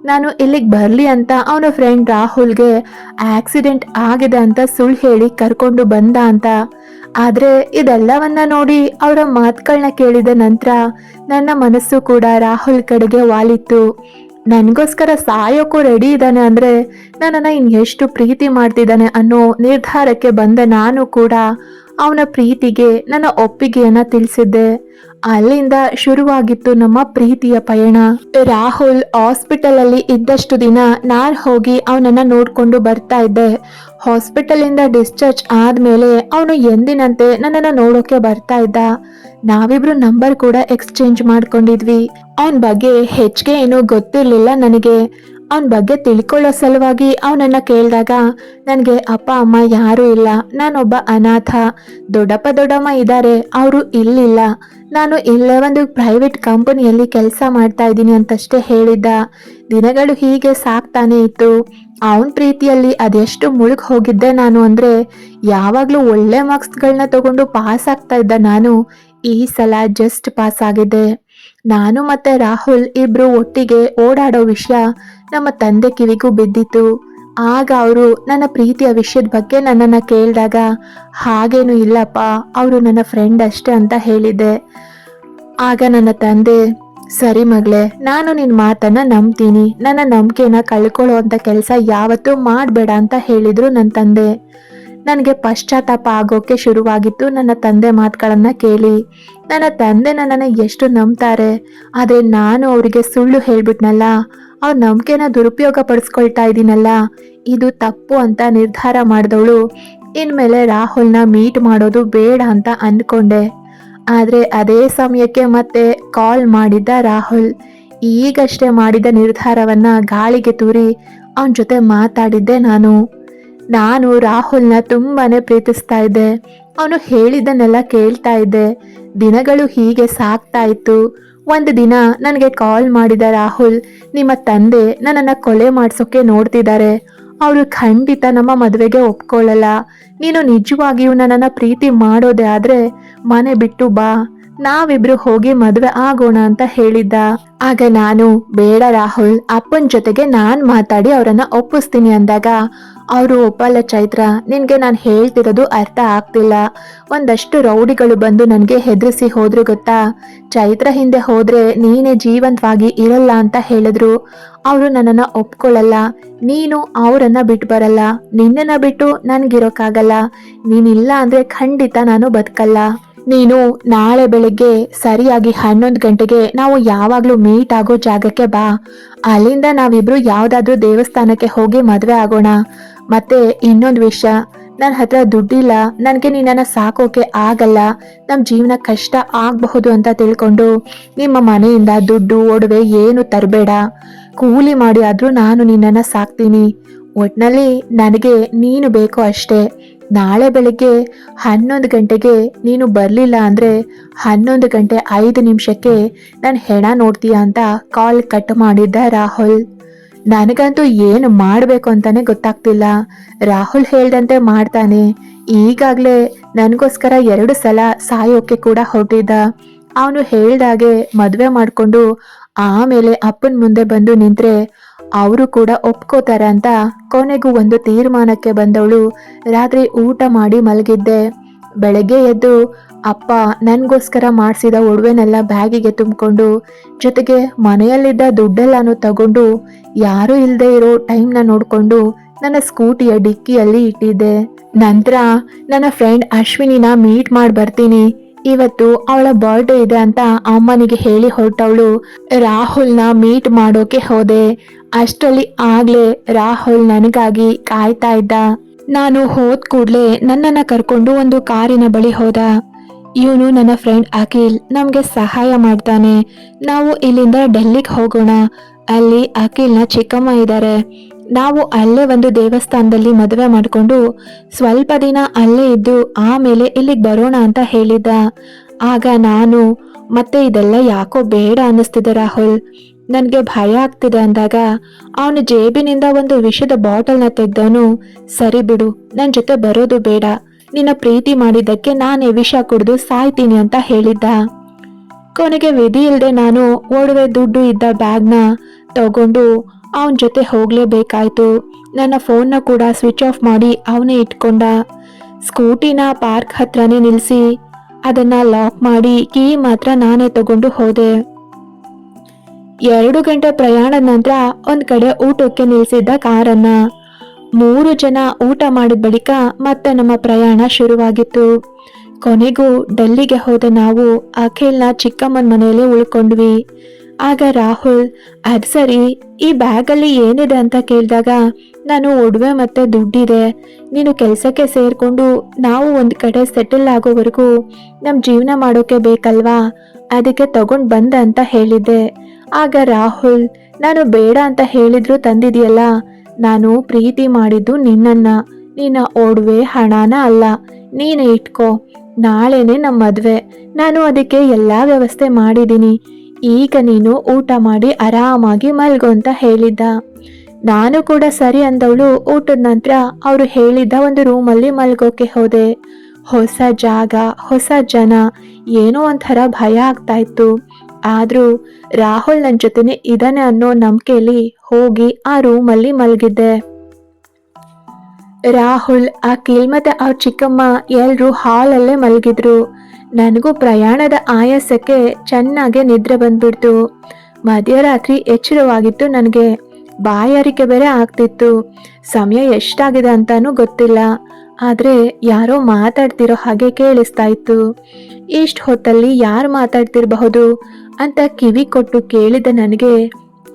ನಾನು ಇಲ್ಲಿಗೆ ಬರಲಿ ಅಂತ ಅವನ ಫ್ರೆಂಡ್ ರಾಹುಲ್ಗೆ ಆಕ್ಸಿಡೆಂಟ್ ಆಗಿದೆ ಅಂತ ಸುಳ್ಳು ಹೇಳಿ ಕರ್ಕೊಂಡು ಬಂದ ಅಂತ. ಆದ್ರೆ ಇದೆಲ್ಲವನ್ನ ನೋಡಿ ಅವರ ಮಾತುಗಳನ್ನ ಕೇಳಿದ ನಂತರ ನನ್ನ ಮನಸ್ಸು ಕೂಡ ರಾಹುಲ್ ಕಡೆಗೆ ವಾಲಿತ್ತು. ನನಗೋಸ್ಕರ ಸಾಯೋಕ್ಕೂ ರೆಡಿ ಇದ್ದಾನೆ ಅಂದ್ರೆ ನನ್ನನ್ನು ಇನ್ನೆಷ್ಟು ಪ್ರೀತಿ ಮಾಡ್ತಿದ್ದಾನೆ ಅನ್ನೋ ನಿರ್ಧಾರಕ್ಕೆ ಬಂದ ನಾನು ಕೂಡ ಅವನ ಪ್ರೀತಿಗೆ ನನ್ನ ಒಪ್ಪಿಗೆಯನ್ನ ತಿಳಿಸಿದ್ದೆ. ಅಲ್ಲಿಂದ ಶುರುವಾಗಿತ್ತು ನಮ್ಮ ಪ್ರೀತಿಯ ಪಯಣ. ರಾಹುಲ್ ಹಾಸ್ಪಿಟಲ್ ಅಲ್ಲಿ ಇದ್ದಷ್ಟು ದಿನ ನಾನು ಹೋಗಿ ಅವನನ್ನ ನೋಡ್ಕೊಂಡು ಬರ್ತಾ ಇದ್ದೆ. ಹಾಸ್ಪಿಟಲ್ ಇಂದ ಡಿಸ್ಚಾರ್ಜ್ ಆದ್ಮೇಲೆ ಅವನು ಎಂದಿನಂತೆ ನನ್ನನ್ನ ನೋಡೋಕೆ ಬರ್ತಾ ಇದ್ದ. ನಾವಿಬ್ರು ನಂಬರ್ ಕೂಡ ಎಕ್ಸ್ಚೇಂಜ್ ಮಾಡ್ಕೊಂಡಿದ್ವಿ. ಅವನ ಬಗ್ಗೆ ಹೆಚ್ಚಿಗೆ ಏನೂ ಗೊತ್ತಿರ್ಲಿಲ್ಲ ನನಗೆ. ಅವನ ಬಗ್ಗೆ ತಿಳ್ಕೊಳ್ಳೋ ಸಲುವಾಗಿ ಅವನನ್ನ ಕೇಳಿದಾಗ ನನಗೆ ಅಪ್ಪ ಅಮ್ಮ ಯಾರೂ ಇಲ್ಲ, ನಾನೊಬ್ಬ ಅನಾಥ, ದೊಡ್ಡಪ್ಪ ದೊಡ್ಡಮ್ಮ ಇದ್ದಾರೆ, ಅವರು ಇಲ್ಲಿಲ್ಲ, ನಾನು ಇಲ್ಲೇ ಒಂದು ಪ್ರೈವೇಟ್ ಕಂಪನಿಯಲ್ಲಿ ಕೆಲಸ ಮಾಡ್ತಾ ಇದ್ದೀನಿ ಅಂತಷ್ಟೇ ಹೇಳಿದ್ದ. ದಿನಗಳು ಹೀಗೆ ಸಾಕ್ತಾನೆ ಇತ್ತು. ಅವನ ಪ್ರೀತಿಯಲ್ಲಿ ಅದೆಷ್ಟು ಮುಳುಗ್ ಹೋಗಿದ್ದೆ ನಾನು ಅಂದ್ರೆ, ಯಾವಾಗ್ಲೂ ಒಳ್ಳೆ ಮಾರ್ಕ್ಸ್ಗಳನ್ನ ತಗೊಂಡು ಪಾಸ್ ಆಗ್ತಾ ಇದ್ದ ನಾನು ಈ ಸಲ ಜಸ್ಟ್ ಪಾಸ್ ಆಗಿದ್ದೆ. ನಾನು ಮತ್ತೆ ರಾಹುಲ್ ಇಬ್ರು ಒಟ್ಟಿಗೆ ಓಡಾಡೋ ವಿಷಯ ನಮ್ಮ ತಂದೆ ಕಿವಿಗೂ ಬಿದ್ದಿತ್ತು. ಆಗ ಅವರು ನನ್ನ ಪ್ರೀತಿಯ ವಿಷಯದ ಬಗ್ಗೆ ನನ್ನನ್ನ ಕೇಳಿದಾಗ, ಹಾಗೇನು ಇಲ್ಲಪ್ಪ, ಅವರು ನನ್ನ ಫ್ರೆಂಡ್ ಅಷ್ಟೇ ಅಂತ ಹೇಳಿದ್ದೆ. ಆಗ ನನ್ನ ತಂದೆ, ಸರಿ ಮಗಳೇ, ನಾನು ನಿನ್ನ ಮಾತನ್ನ ನಂಬ್ತೀನಿ, ನನ್ನ ನಂಬಿಕೆನ ಕಳ್ಕೊಳ್ಳೋ ಅಂತ ಕೆಲಸ ಯಾವತ್ತೂ ಮಾಡಬೇಡ ಅಂತ ಹೇಳಿದ್ರು ನನ್ನ ತಂದೆ. ನನಗೆ ಪಶ್ಚಾತ್ತಾಪ ಆಗೋಕೆ ಶುರುವಾಗಿತ್ತು ನನ್ನ ತಂದೆ ಮಾತುಗಳನ್ನ ಕೇಳಿ. ನನ್ನ ತಂದೆ ನನ್ನನ್ನು ಎಷ್ಟು ನಂಬ್ತಾರೆ, ಆದರೆ ನಾನು ಅವರಿಗೆ ಸುಳ್ಳು ಹೇಳ್ಬಿಟ್ನಲ್ಲ, ಅವ್ರ ನಂಬಿಕೆನ ದುರುಪಯೋಗ ಪಡಿಸ್ಕೊಳ್ತಾ ಇದ್ದೀನಲ್ಲ, ಇದು ತಪ್ಪು ಅಂತ ನಿರ್ಧಾರ ಮಾಡಿದವಳು ಇನ್ಮೇಲೆ ರಾಹುಲ್ನ ಮೀಟ್ ಮಾಡೋದು ಬೇಡ ಅಂತ ಅಂದ್ಕೊಂಡೆ. ಆದರೆ ಅದೇ ಸಮಯಕ್ಕೆ ಮತ್ತೆ ಕಾಲ್ ಮಾಡಿದ್ದ ರಾಹುಲ್. ಈಗಷ್ಟೇ ಮಾಡಿದ ನಿರ್ಧಾರವನ್ನ ಗಾಳಿಗೆ ತೂರಿ ಅವನ ಜೊತೆ ಮಾತಾಡಿದ್ದೆ ನಾನು ರಾಹುಲ್ನ ತುಂಬಾನೇ ಪ್ರೀತಿಸ್ತಾ ಇದ್ದೆ. ಅವನು ಹೇಳಿದ್ದನ್ನೆಲ್ಲ ಕೇಳ್ತಾ ಇದ್ದೆ. ದಿನಗಳು ಹೀಗೆ ಸಾಗ್ತಾ ಇತ್ತು. ಒಂದು ದಿನ ನನಗೆ ಕಾಲ್ ಮಾಡಿದ ರಾಹುಲ್, ನಿಮ್ಮ ತಂದೆ ನನ್ನನ್ನು ಕೊಲೆ ಮಾಡ್ಸೋಕೆ ನೋಡ್ತಿದ್ದಾರೆ, ಅವರು ಖಂಡಿತ ನಮ್ಮ ಮದುವೆಗೆ ಒಪ್ಕೊಳ್ಳಲ್ಲ, ನೀನು ನಿಜವಾಗಿಯೂ ನನ್ನನ್ನು ಪ್ರೀತಿ ಮಾಡೋದೇ ಆದ್ರೆ ಮನೆ ಬಿಟ್ಟು ಬಾ, ನಾವಿಬ್ರು ಹೋಗಿ ಮದುವೆ ಆಗೋಣ ಅಂತ ಹೇಳಿದ್ದ. ಆಗ ನಾನು, ಬೇಡ ರಾಹುಲ್, ಅಪ್ಪನ ಜೊತೆಗೆ ನಾನ್ ಮಾತಾಡಿ ಅವರನ್ನ ಒಪ್ಪಿಸ್ತೀನಿ ಅಂದಾಗ ಅವರು, ಒಪ್ಪಲ್ಲ ಚೈತ್ರ, ನಿನ್ಗೆ ನಾನು ಹೇಳ್ತಿರೋದು ಅರ್ಥ ಆಗ್ತಿಲ್ಲ, ಒಂದಷ್ಟು ರೌಡಿಗಳು ಬಂದು ನನಗೆ ಹೆದರಿಸಿ ಹೋದ್ರು ಗೊತ್ತಾ, ಚೈತ್ರ ಹಿಂದೆ ಹೋದ್ರೆ ನೀನೇ ಜೀವಂತವಾಗಿ ಇರಲ್ಲ ಅಂತ ಹೇಳಿದ್ರು. ಅವರು ನನ್ನನ್ನ ಒಪ್ಕೊಳ್ಳಲ್ಲ, ನೀನು ಅವರನ್ನ ಬಿಟ್ಟು ಬರಲ್ಲ, ನಿನ್ನನ್ನ ಬಿಟ್ಟು ನನ್ಗಿರೋಕ್ಕಾಗಲ್ಲ, ನೀನಿಲ್ಲ ಅಂದ್ರೆ ಖಂಡಿತ ನಾನು ಬದುಕಲ್ಲ. ನೀನು ನಾಳೆ ಬೆಳಿಗ್ಗೆ ಸರಿಯಾಗಿ 11 ಗಂಟೆಗೆ ನಾವು ಯಾವಾಗ್ಲೂ ಮೀಟ್ ಆಗೋ ಜಾಗಕ್ಕೆ ಬಾ, ಅಲ್ಲಿಂದ ನಾವಿಬ್ರು ಯಾವ್ದಾದ್ರೂ ದೇವಸ್ಥಾನಕ್ಕೆ ಹೋಗಿ ಮದ್ವೆ ಆಗೋಣ. ಮತ್ತೆ ಇನ್ನೊಂದು ವಿಷಯ, ನನ್ನ ಹತ್ರ ದುಡ್ಡಿಲ್ಲ, ನನಗೆ ನಿನ್ನನ್ನು ಸಾಕೋಕೆ ಆಗಲ್ಲ, ನಮ್ಮ ಜೀವನ ಕಷ್ಟ ಆಗಬಹುದು ಅಂತ ತಿಳ್ಕೊಂಡು ನಿಮ್ಮ ಮನೆಯಿಂದ ದುಡ್ಡು ಒಡವೆ ಏನು ತರಬೇಡ, ಕೂಲಿ ಮಾಡಿ ಆದ್ರೂ ನಾನು ನಿನ್ನನ್ನು ಸಾಕ್ತೀನಿ. ಒಟ್ನಲ್ಲಿ ನನಗೆ ನೀನು ಬೇಕು ಅಷ್ಟೇ. ನಾಳೆ ಬೆಳಿಗ್ಗೆ 11 ಗಂಟೆಗೆ ನೀನು ಬರಲಿಲ್ಲ ಅಂದರೆ 11 ಗಂಟೆ 5 ನಿಮಿಷಕ್ಕೆ ನನ್ನ ಹೆಣ ನೋಡ್ತೀಯ ಅಂತ ಕಾಲ್ ಕಟ್ ಮಾಡಿದ್ದ ರಾಹುಲ್. ನನಗಂತೂ ಏನು ಮಾಡಬೇಕು ಅಂತಾನೆ ಗೊತ್ತಾಗ್ತಿಲ್ಲ. ರಾಹುಲ್ ಹೇಳ್ದಂತೆ ಮಾಡ್ತಾನೆ. ಈಗಾಗಲೇ ನನಗೋಸ್ಕರ 2 ಸಲ ಸಾಯೋಕೆ ಕೂಡ ಹೊರಟಿದ್ದ. ಅವನು ಹೇಳ್ದಾಗೆ ಮದುವೆ ಮಾಡಿಕೊಂಡು ಆಮೇಲೆ ಅಪ್ಪನ ಮುಂದೆ ಬಂದು ನಿಂತ್ರೆ ಅವರು ಕೂಡ ಒಪ್ಕೋತಾರೆ ಅಂತ ಕೊನೆಗೂ ಒಂದು ತೀರ್ಮಾನಕ್ಕೆ ಬಂದವಳು ರಾತ್ರಿ ಊಟ ಮಾಡಿ ಮಲಗಿದ್ದೆ. ಬೆಳಗ್ಗೆ ಎದ್ದು ಅಪ್ಪ ನನಗೋಸ್ಕರ ಮಾಡಿಸಿದ ಒಡವೆನೆಲ್ಲ ಬ್ಯಾಗಿಗೆ ತುಂಬಿಕೊಂಡು, ಜೊತೆಗೆ ಮನೆಯಲ್ಲಿದ್ದ ದುಡ್ಡೆಲ್ಲಾನು ತಗೊಂಡು ಯಾರೂ ಇಲ್ಲದೆ ಇರೋ ಟೈಮ್ನ ನೋಡಿಕೊಂಡು ನನ್ನ ಸ್ಕೂಟಿಯ ಡಿಕ್ಕಿಯಲ್ಲಿ ಇಟ್ಟಿದ್ದೆ. ನಂತರ ನನ್ನ ಫ್ರೆಂಡ್ ಅಶ್ವಿನಿನ ಮೀಟ್ ಮಾಡಿ ಬರ್ತೀನಿ, ಇವತ್ತು ಅವಳ ಬರ್ಡೇ ಇದೆ ಅಂತ ಅಮ್ಮನಿಗೆ ಹೇಳಿ ಹೊರಟವಳು ರಾಹುಲ್ನ ಮೀಟ್ ಮಾಡೋಕೆ ಹೋದೆ. ಅಷ್ಟರಲ್ಲಿ ಆಗ್ಲೇ ರಾಹುಲ್ ನನಗಾಗಿ ಕಾಯ್ತಾ ಇದ್ದ. ನಾನು ಹೋದ್ ಕೂಡ್ಲೆ ನನ್ನನ್ನ ಕರ್ಕೊಂಡು ಒಂದು ಕಾರಿನ ಬಳಿ ಹೋದ. ಇವನು ನನ್ನ ಫ್ರೆಂಡ್ ಅಖಿಲ್, ನಮ್ಗೆ ಸಹಾಯ ಮಾಡ್ತಾನೆ, ನಾವು ಇಲ್ಲಿಂದ ಡೆಲ್ಲಿಗೆ ಹೋಗೋಣ, ಅಲ್ಲಿ ಅಖಿಲ್ನ ಚಿಕ್ಕಮ್ಮ ಇದ್ದಾರೆ, ನಾವು ಅಲ್ಲೇ ಒಂದು ದೇವಸ್ಥಾನದಲ್ಲಿ ಮದುವೆ ಮಾಡಿಕೊಂಡು ಸ್ವಲ್ಪ ದಿನ ಅಲ್ಲೇ ಇದ್ದು ಆಮೇಲೆ ಇಲ್ಲಿಗೆ ಬರೋಣ ಅಂತ ಹೇಳಿದ್ದ. ಆಗ ನಾನು, ಮತ್ತೆ ಇದೆಲ್ಲ ಯಾಕೋ ಬೇಡ ಅನ್ನಿಸ್ತಿದೆ ರಾಹುಲ್, ನನಗೆ ಭಯ ಆಗ್ತಿದೆ ಅಂದಾಗ ಅವನ ಜೇಬಿನಿಂದ ಒಂದು ವಿಷದ ಬಾಟಲ್ನ ತೆಗೆದವನು, ಸರಿ ಬಿಡು, ನನ್ನ ಜೊತೆ ಬರೋದು ಬೇಡ, ನಿನ್ನ ಪ್ರೀತಿ ಮಾಡಿದ್ದಕ್ಕೆ ನಾನೇ ವಿಷ ಕುಡಿದು ಸಾಯ್ತೀನಿ ಅಂತ ಹೇಳಿದ್ದ. ಕೊನೆಗೆ ವಿಧಿ ಇಲ್ಲದೆ ನಾನು ಒಡವೆ ದುಡ್ಡು ಇದ್ದ ಬ್ಯಾಗ್ನ ತಗೊಂಡು ಅವನ ಜೊತೆ ಹೋಗ್ಲೇಬೇಕಾಯ್ತು. ನನ್ನ ಫೋನ್ನ ಕೂಡ ಸ್ವಿಚ್ ಆಫ್ ಮಾಡಿ ಅವನೇ ಇಟ್ಕೊಂಡ. ಸ್ಕೂಟಿನ ಪಾರ್ಕ್ ಹತ್ರನೇ ನಿಲ್ಲಿಸಿ ಅದನ್ನ ಲಾಕ್ ಮಾಡಿ ಕೀ ಮಾತ್ರ ನಾನೇ ತಗೊಂಡು ಹೋದೆ. 2 ಗಂಟೆ ಪ್ರಯಾಣದ ನಂತರ ಒಂದ್ ಕಡೆ ಊಟಕ್ಕೆ ನಿಲ್ಸಿದ್ದ ಕಾರನ್ನ 3 ಜನ ಊಟ ಮಾಡಿದ ಬಳಿಕ ಮತ್ತೆ ನಮ್ಮ ಪ್ರಯಾಣ ಶುರುವಾಗಿತ್ತು. ಕೊನೆಗೂ ಡೆಲ್ಲಿಗೆ ಹೋದ ನಾವು ಅಖಿಲ್ನ ಚಿಕ್ಕಮ್ಮನ ಮನೆಯಲ್ಲಿ ಉಳ್ಕೊಂಡ್ವಿ. ಆಗ ರಾಹುಲ್, ಅದು ಸರಿ, ಈ ಬ್ಯಾಗಲ್ಲಿ ಏನಿದೆ ಅಂತ ಕೇಳಿದಾಗ ನಾನು ಒಡವೆ ಮತ್ತೆ ದುಡ್ಡಿದೆ, ನೀನು ಕೆಲಸಕ್ಕೆ ಸೇರ್ಕೊಂಡು ನಾವು ಒಂದು ಕಡೆ ಸೆಟಲ್ ಆಗೋವರೆಗೂ ನಮ್ಮ ಜೀವನ ಮಾಡೋಕೆ ಬೇಕಲ್ವಾ, ಅದಕ್ಕೆ ತಗೊಂಡು ಬಂದ ಅಂತ ಹೇಳಿದ್ದೆ. ಆಗ ರಾಹುಲ್, ನಾನು ಬೇಡ ಅಂತ ಹೇಳಿದ್ರು ತಂದಿದೆಯಲ್ಲ, ನಾನು ಪ್ರೀತಿ ಮಾಡಿದ್ದು ನಿನ್ನನ್ನ, ನಿನ್ನ ಒಡವೆ ಹಣನ ಅಲ್ಲ, ನೀನು ಇಟ್ಕೋ, ನಾಳೆನೆ ನಮ್ಮ ಮದುವೆ, ನಾನು ಅದಕ್ಕೆ ಎಲ್ಲ ವ್ಯವಸ್ಥೆ ಮಾಡಿದ್ದೀನಿ, ಈಗ ನೀನು ಊಟ ಮಾಡಿ ಆರಾಮಾಗಿ ಮಲ್ಗು ಅಂತ ಹೇಳಿದ್ದ. ನಾನು ಕೂಡ ಸರಿ ಅಂದವಳು ಊಟದ ನಂತರ ಅವರು ಹೇಳಿದ್ದ ಒಂದು ರೂಮಲ್ಲಿ ಮಲ್ಗೋಕೆ ಹೋದೆ. ಹೊಸ ಜಾಗ, ಹೊಸ ಜನ, ಏನೋ ಒಂಥರ ಭಯ ಆಗ್ತಾ ಇತ್ತು. ಆದ್ರೂ ರಾಹುಲ್ ನನ್ನ ಜೊತೆನೆ ಇದಾನೆ ಅನ್ನೋ ನಂಬಿಕೆಯಲ್ಲಿ ಹೋಗಿ ಆ ರೂಮಲ್ಲಿ ಮಲಗಿದ್ದೆ. ರಾಹುಲ್, ಅಖಿಲ್ ಮತ್ತೆ ಅವ್ರ ಚಿಕ್ಕಮ್ಮ ಎಲ್ರೂ ಹಾಲಲ್ಲೇ ಮಲಗಿದ್ರು. ನನಗೂ ಪ್ರಯಾಣದ ಆಯಾಸಕ್ಕೆ ಚೆನ್ನಾಗೆ ನಿದ್ರೆ ಬಂದ್ಬಿಡ್ತು. ಮಧ್ಯರಾತ್ರಿ ಎಚ್ಚರವಾಗಿತ್ತು ನನಗೆ. ಬಾಯಾರಿಕೆ ಬೇರೆ ಆಗ್ತಿತ್ತು. ಸಮಯ ಎಷ್ಟಾಗಿದೆ ಅಂತಾನೂ ಗೊತ್ತಿಲ್ಲ. ಆದ್ರೆ ಯಾರೋ ಮಾತಾಡ್ತಿರೋ ಹಾಗೆ ಕೇಳಿಸ್ತಾ ಇತ್ತು. ಇಷ್ಟು ಹೊತ್ತಲ್ಲಿ ಯಾರು ಮಾತಾಡ್ತಿರಬಹುದು ಅಂತ ಕಿವಿ ಕೊಟ್ಟು ಕೇಳಿದ ನನಗೆ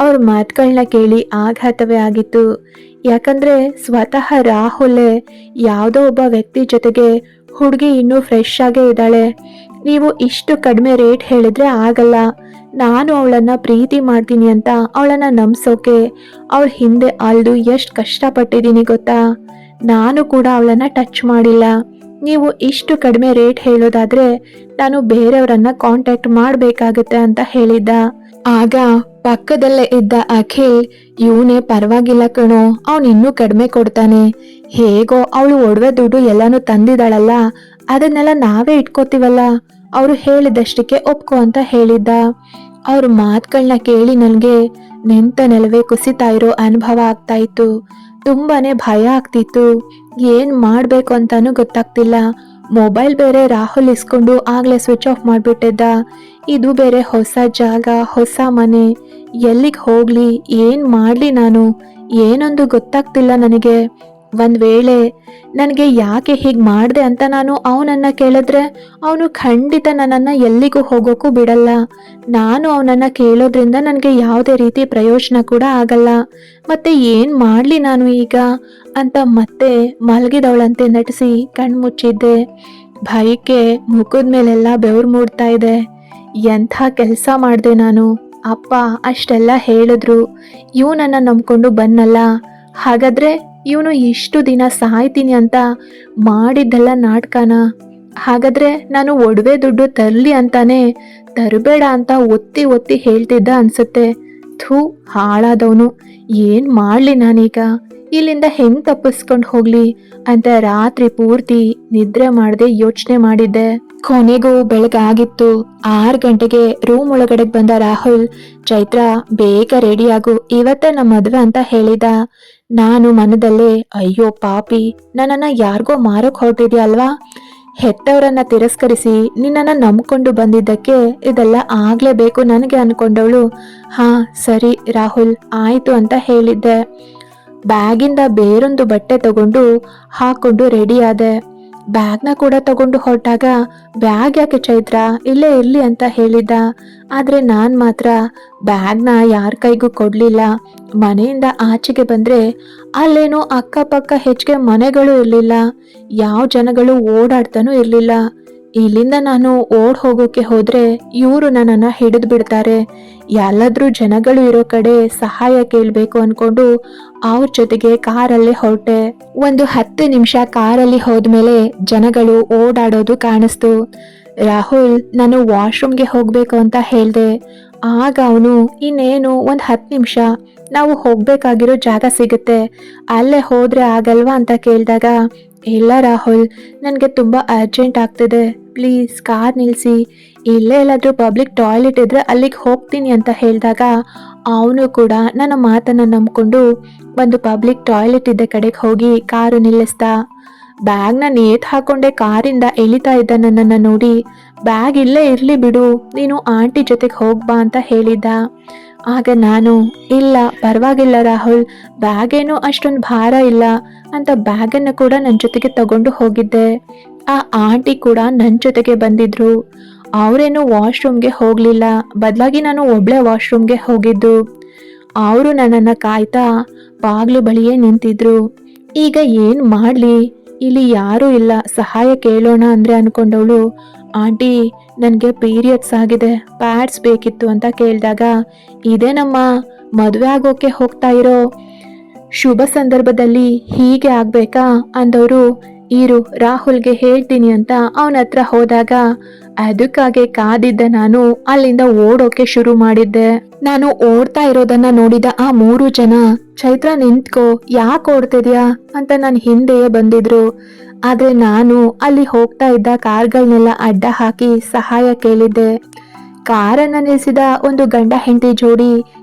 ಅವ್ರ ಮಾತುಗಳನ್ನ ಕೇಳಿ ಆಘಾತವೇ ಆಗಿತ್ತು. ಯಾಕಂದ್ರೆ ಸ್ವತಃ ರಾಹುಲೇ ಯಾವುದೋ ಒಬ್ಬ ವ್ಯಕ್ತಿ ಜೊತೆಗೆ ಹುಡುಗಿ ಇನ್ನೂ ಫ್ರೆಶ್ ಆಗೇ ಇದ್ದಾಳೆ, ನೀವು ಇಷ್ಟು ಕಡಿಮೆ ರೇಟ್ ಹೇಳಿದ್ರೆ ಆಗಲ್ಲ, ನಾನು ಅವಳನ್ನ ಪ್ರೀತಿ ಮಾಡ್ತೀನಿ ಅಂತ ಅವಳನ್ನ ನಂಬಿಸೋಕೆ ಅವಳ ಹಿಂದೆ ಅಲ್ದು ಎಷ್ಟು ಕಷ್ಟಪಟ್ಟಿದ್ದೀನಿ ಗೊತ್ತಾ. ನಾನು ಕೂಡ ಅವಳನ್ನ ಟಚ್ ಮಾಡಿಲ್ಲ. ನೀವು ಇಷ್ಟು ಕಡಿಮೆ ರೇಟ್ ಹೇಳೋದಾದ್ರೆ ನಾನು ಬೇರೆಯವರನ್ನ ಕಾಂಟ್ಯಾಕ್ಟ್ ಮಾಡಬೇಕಾಗತ್ತೆ ಅಂತ ಹೇಳಿದ್ದ. ಆಗ ಪಕ್ಕದಲ್ಲೇ ಇದ್ದ ಅಖಿಲ್, ಇವನೇ ಪರವಾಗಿಲ್ಲ ಕಣೋ, ಅವನು ಇನ್ನೂ ಕಡಿಮೆ ಕೊಡ್ತಾನೆ, ಹೇಗೋ ಅವಳು ಒಡವೆ ದುಡ್ಡು ಎಲ್ಲಾನು ತಂದಿದ್ದಾಳಲ್ಲ, ಅದನ್ನೆಲ್ಲ ನಾವೇ ಇಟ್ಕೋತೀವಲ್ಲ, ಅವರು ಹೇಳಿದಷ್ಟಕ್ಕೆ ಒಪ್ಕೋ ಅಂತ ಹೇಳಿದ್ದ. ಅವ್ರ ಮಾತುಗಳನ್ನ ಕೇಳಿ ನನಗೆ ನಿಂತ ನೆಲವೇ ಕುಸಿತಾ ಇರೋ ಅನುಭವ ಆಗ್ತಾ ಇತ್ತು. ತುಂಬಾನೇ ಭಯ ಆಗ್ತಿತ್ತು. ಏನ್ ಮಾಡ್ಬೇಕು ಅಂತಾನು ಗೊತ್ತಾಗ್ತಿಲ್ಲ. ಮೊಬೈಲ್ ಬೇರೆ ರಾಹುಲ್ ಇಸ್ಕೊಂಡು ಆಗ್ಲೇ ಸ್ವಿಚ್ ಆಫ್ ಮಾಡ್ಬಿಟ್ಟಿದ್ದ. ಇದು ಬೇರೆ ಹೊಸ ಜಾಗ, ಹೊಸ ಮನೆ, ಎಲ್ಲಿಗೆ ಹೋಗ್ಲಿ, ಏನ್ ಮಾಡ್ಲಿ, ನಾನು ಏನೊಂದು ಗೊತ್ತಾಗ್ತಿಲ್ಲ ನನಗೆ. ಒಂದ್ ವೇಳೆ ನನಗೆ ಯಾಕೆ ಹೀಗೆ ಮಾಡಿದೆ ಅಂತ ನಾನು ಅವನನ್ನ ಕೇಳಿದ್ರೆ ಅವನು ಖಂಡಿತ ನನ್ನನ್ನ ಎಲ್ಲಿಗೂ ಹೋಗೋಕ್ಕೂ ಬಿಡಲ್ಲ. ನಾನು ಅವನನ್ನ ಕೇಳೋದ್ರಿಂದ ನನಗೆ ಯಾವುದೇ ರೀತಿ ಪ್ರಯೋಜನ ಕೂಡ ಆಗಲ್ಲ. ಮತ್ತೆ ಏನ್ ಮಾಡ್ಲಿ ನಾನು ಈಗ ಅಂತ ಮತ್ತೆ ಮಲಗಿದವಳಂತೆ ನಟಿಸಿ ಕಣ್ಮುಚ್ಚಿದ್ದೆ. ಭಯಕ್ಕೆ ಮುಖದ ಮೇಲೆಲ್ಲ ಬೆವರು ಮೂಡ್ತಾ ಇದೆ. ಎಂಥ ಕೆಲಸ ಮಾಡಿದೆ ನಾನು. ಅಪ್ಪ ಅಷ್ಟೆಲ್ಲ ಹೇಳಿದ್ರು, ಇವನನ್ನ ನಂಬ್ಕೊಂಡು ಬನ್ನಲ್ಲ. ಹಾಗಾದ್ರೆ ಇವನು ಇಷ್ಟು ದಿನ ಸಾಯ್ತೀನಿ ಅಂತ ಮಾಡಿದ್ದೆಲ್ಲ ನಾಟಕನ. ಹಾಗಾದ್ರೆ ನಾನು ಒಡವೆ ದುಡ್ಡು ತರ್ಲಿ ಅಂತಾನೆ ತರಬೇಡ ಅಂತ ಒತ್ತಿ ಒತ್ತಿ ಹೇಳ್ತಿದ್ದ ಅನ್ಸುತ್ತೆ. ಥೂ, ಹಾಳಾದವನು. ಏನ್ ಮಾಡ್ಲಿ ನಾನೀಗ, ಇಲ್ಲಿಂದ ಹೆಂಗ್ ತಪ್ಪಿಸ್ಕೊಂಡು ಹೋಗ್ಲಿ ಅಂತ ರಾತ್ರಿ ಪೂರ್ತಿ ನಿದ್ರೆ ಮಾಡದೆ ಯೋಚನೆ ಮಾಡಿದ್ದೆ. ಕೊನೆಗೂ ಬೆಳಗಾಗಿತ್ತು. 6 ಗಂಟೆಗೆ ರೂಮ್ ಒಳಗಡೆ ಬಂದ ರಾಹುಲ್, ಚೈತ್ರ ಬೇಗ ರೆಡಿ ಆಗು, ಇವತ್ತೇ ನಮ್ಮ ಮದ್ವೆ ಅಂತ ಹೇಳಿದ. ನಾನು ಮನದಲ್ಲೇ, ಅಯ್ಯೋ ಪಾಪಿ, ನನ್ನನ್ನ ಯಾರಿಗೋ ಮಾರಕ್ ಹೊರಟಿದ್ಯಲ್ವಾ, ಹೆತ್ತವರನ್ನ ತಿರಸ್ಕರಿಸಿ ನಿನ್ನನ್ನ ನಂಬ್ಕೊಂಡು ಬಂದಿದ್ದಕ್ಕೆ ಇದೆಲ್ಲ ಆಗ್ಲೇಬೇಕು ನನಗೆ ಅನ್ಕೊಂಡವಳು. ಹಾ ಸರಿ ರಾಹುಲ್, ಆಯ್ತು ಅಂತ ಹೇಳಿದ್ದೆ. ಬ್ಯಾಗಿಂದ ಬೇರೊಂದು ಬಟ್ಟೆ ತಗೊಂಡು ಹಾಕೊಂಡು ರೆಡಿ ಆದೆ. ಬ್ಯಾಗ್ನ ಕೂಡ ತಗೊಂಡು ಹೊರಟಾಗ, ಬ್ಯಾಗ್ ಯಾಕೆ ಚೈತ್ರ, ಇಲ್ಲೇ ಇರ್ಲಿ ಅಂತ ಹೇಳಿದ್ದ. ಆದ್ರೆ ನಾನ್ ಮಾತ್ರ ಬ್ಯಾಗ್ನ ಯಾರ ಕೈಗೂ ಕೊಡ್ಲಿಲ್ಲ. ಮನೆಯಿಂದ ಆಚೆಗೆ ಬಂದ್ರೆ ಅಲ್ಲೇನೋ ಅಕ್ಕಪಕ್ಕ ಹೆಚ್ಚಿಗೆ ಮನೆಗಳು ಇರ್ಲಿಲ್ಲ, ಯಾವ ಜನಗಳು ಓಡಾಡ್ತಾನೂ ಇರ್ಲಿಲ್ಲ. ಇಲ್ಲಿಂದ ನಾನು ಓಡ್ ಹೋಗೋಕೆ ಹೋದ್ರೆ ಇವರು ನನ್ನನ್ನ ಹಿಡಿದು ಬಿಡ್ತಾರೆ. ಎಲ್ಲಾದ್ರೂ ಜನಗಳು ಇರೋ ಕಡೆ ಸಹಾಯ ಕೇಳ್ಬೇಕು ಅನ್ಕೊಂಡು ಅವ್ರ ಜೊತೆಗೆ ಕಾರಲ್ಲೇ ಹೊರಟೆ. ಒಂದು 10 ನಿಮಿಷ ಕಾರಲ್ಲಿ ಹೋದ್ಮೇಲೆ ಜನಗಳು ಓಡಾಡೋದು ಕಾಣಿಸ್ತು. ರಾಹುಲ್, ನಾನು ವಾಶ್ರೂಮ್ಗೆ ಹೋಗ್ಬೇಕು ಅಂತ ಹೇಳ್ದೆ. ಆಗ ಅವನು, ಇನ್ನೇನು ಒಂದು 10 ನಿಮಿಷ, ನಾವು ಹೋಗ್ಬೇಕಾಗಿರೋ ಜಾಗ ಸಿಗುತ್ತೆ, ಅಲ್ಲೇ ಹೋದ್ರೆ ಆಗಲ್ವಾ ಅಂತ ಕೇಳಿದಾಗ, ಇಲ್ಲ ರಾಹುಲ್, ನನಗೆ ತುಂಬ ಅರ್ಜೆಂಟ್ ಆಗ್ತಿದೆ, ಪ್ಲೀಸ್ ಕಾರ್ ನಿಲ್ಲಿಸಿ, ಇಲ್ಲೇ ಎಲ್ಲಾದರೂ ಪಬ್ಲಿಕ್ ಟಾಯ್ಲೆಟ್ ಇದ್ರೆ ಅಲ್ಲಿಗೆ ಹೋಗ್ತೀನಿ ಅಂತ ಹೇಳಿದಾಗ ಅವನು ಕೂಡ ನನ್ನ ಮಾತನ್ನು ನಂಬಿಕೊಂಡು ಒಂದು ಪಬ್ಲಿಕ್ ಟಾಯ್ಲೆಟ್ ಇದ್ದ ಕಡೆಗೆ ಹೋಗಿ ಕಾರು ನಿಲ್ಲಿಸ್ದ. ಬ್ಯಾಗ್ನ ನೇತು ಹಾಕೊಂಡೆ ಕಾರಿಂದ ಇಳಿತಾ ಇದ್ದ ನನ್ನನ್ನು ನೋಡಿ, ಬ್ಯಾಗ್ ಇಲ್ಲೇ ಇರಲಿ ಬಿಡು, ನೀನು ಆಂಟಿ ಜೊತೆಗೆ ಹೋಗ್ಬಾ ಅಂತ ಹೇಳಿದ್ದ. ಆಗ ನಾನು, ಇಲ್ಲ ಪರವಾಗಿಲ್ಲ ರಾಹುಲ್, ಬ್ಯಾಗೇನು ಅಷ್ಟೊಂದು ಭಾರ ಇಲ್ಲ ಅಂತ ಬ್ಯಾಗನ್ನು ಕೂಡ ನನ್ನ ಜೊತೆಗೆ ತಗೊಂಡು ಹೋಗಿದ್ದೆ. ಆ ಆಂಟಿ ಕೂಡ ನನ್ನ ಜೊತೆಗೆ ಬಂದಿದ್ರು. ಅವರೇನು ವಾಶ್ರೂಮ್ಗೆ ಹೋಗಲಿಲ್ಲ, ಬದಲಾಗಿ ನಾನು ಒಬ್ಳೆ ವಾಶ್ರೂಮ್ಗೆ ಹೋಗಿದ್ದು. ಅವರು ನನ್ನನ್ನು ಕಾಯ್ತಾ ಬಾಗ್ಲು ಬಳಿಯೇ ನಿಂತಿದ್ರು. ಈಗ ಏನು ಮಾಡಲಿ, ಇಲ್ಲಿ ಯಾರೂ ಇಲ್ಲ, ಸಹಾಯ ಕೇಳೋಣ ಅಂದರೆ ಅನ್ಕೊಂಡವಳು, ಆಂಟಿ ನನಗೆ ಪೀರಿಯಡ್ಸ್ ಆಗಿದೆ, ಪ್ಯಾಡ್ಸ್ ಬೇಕಿತ್ತು ಅಂತ ಕೇಳಿದಾಗ, ಇದೇ ನಮ್ಮ ಮದುವೆ ಆಗೋಕೆ ಹೋಗ್ತಾ ಇರೋ ಶುಭ ಸಂದರ್ಭದಲ್ಲಿ ಹೀಗೆ ಆಗ್ಬೇಕಾ ಅಂದವರು, ಇರು ರಾಹುಲ್ಗೆ ಹೇಳ್ತೀನಿ ಅಂತ ಅವನ ಹತ್ರ ಹೋದಾಗ ಅದಕ್ಕಾಗೆ ಕಾದಿದ್ದ ನಾನು ಅಲ್ಲಿಂದ ಓಡೋಕೆ ಶುರು ಮಾಡಿದ್ದೆ. ನಾನು ಓಡ್ತಾ ಇರೋದನ್ನ ನೋಡಿದ ಆ 3 ಜನ, ಚೈತ್ರ ನಿಂತ್ಕೋ, ಯಾಕೆ ಓಡ್ತಿದ್ಯಾ ಅಂತ ನನ್ನ ಹಿಂದೆಯೇ ಬಂದಿದ್ರು. ಆದ್ರೆ ನಾನು ಅಲ್ಲಿ ಹೋಗ್ತಾ ಇದ್ದ ಕಾರ್ಗಳನ್ನೆಲ್ಲ ಅಡ್ಡ ಹಾಕಿ ಸಹಾಯ ಕೇಳಿದ್ದೆ. ಕಾರನ್ನ ನಿಲ್ಸಿದ ಒಂದು ಗಂಡ ಹೆಂಡತಿ ಜೋಡಿ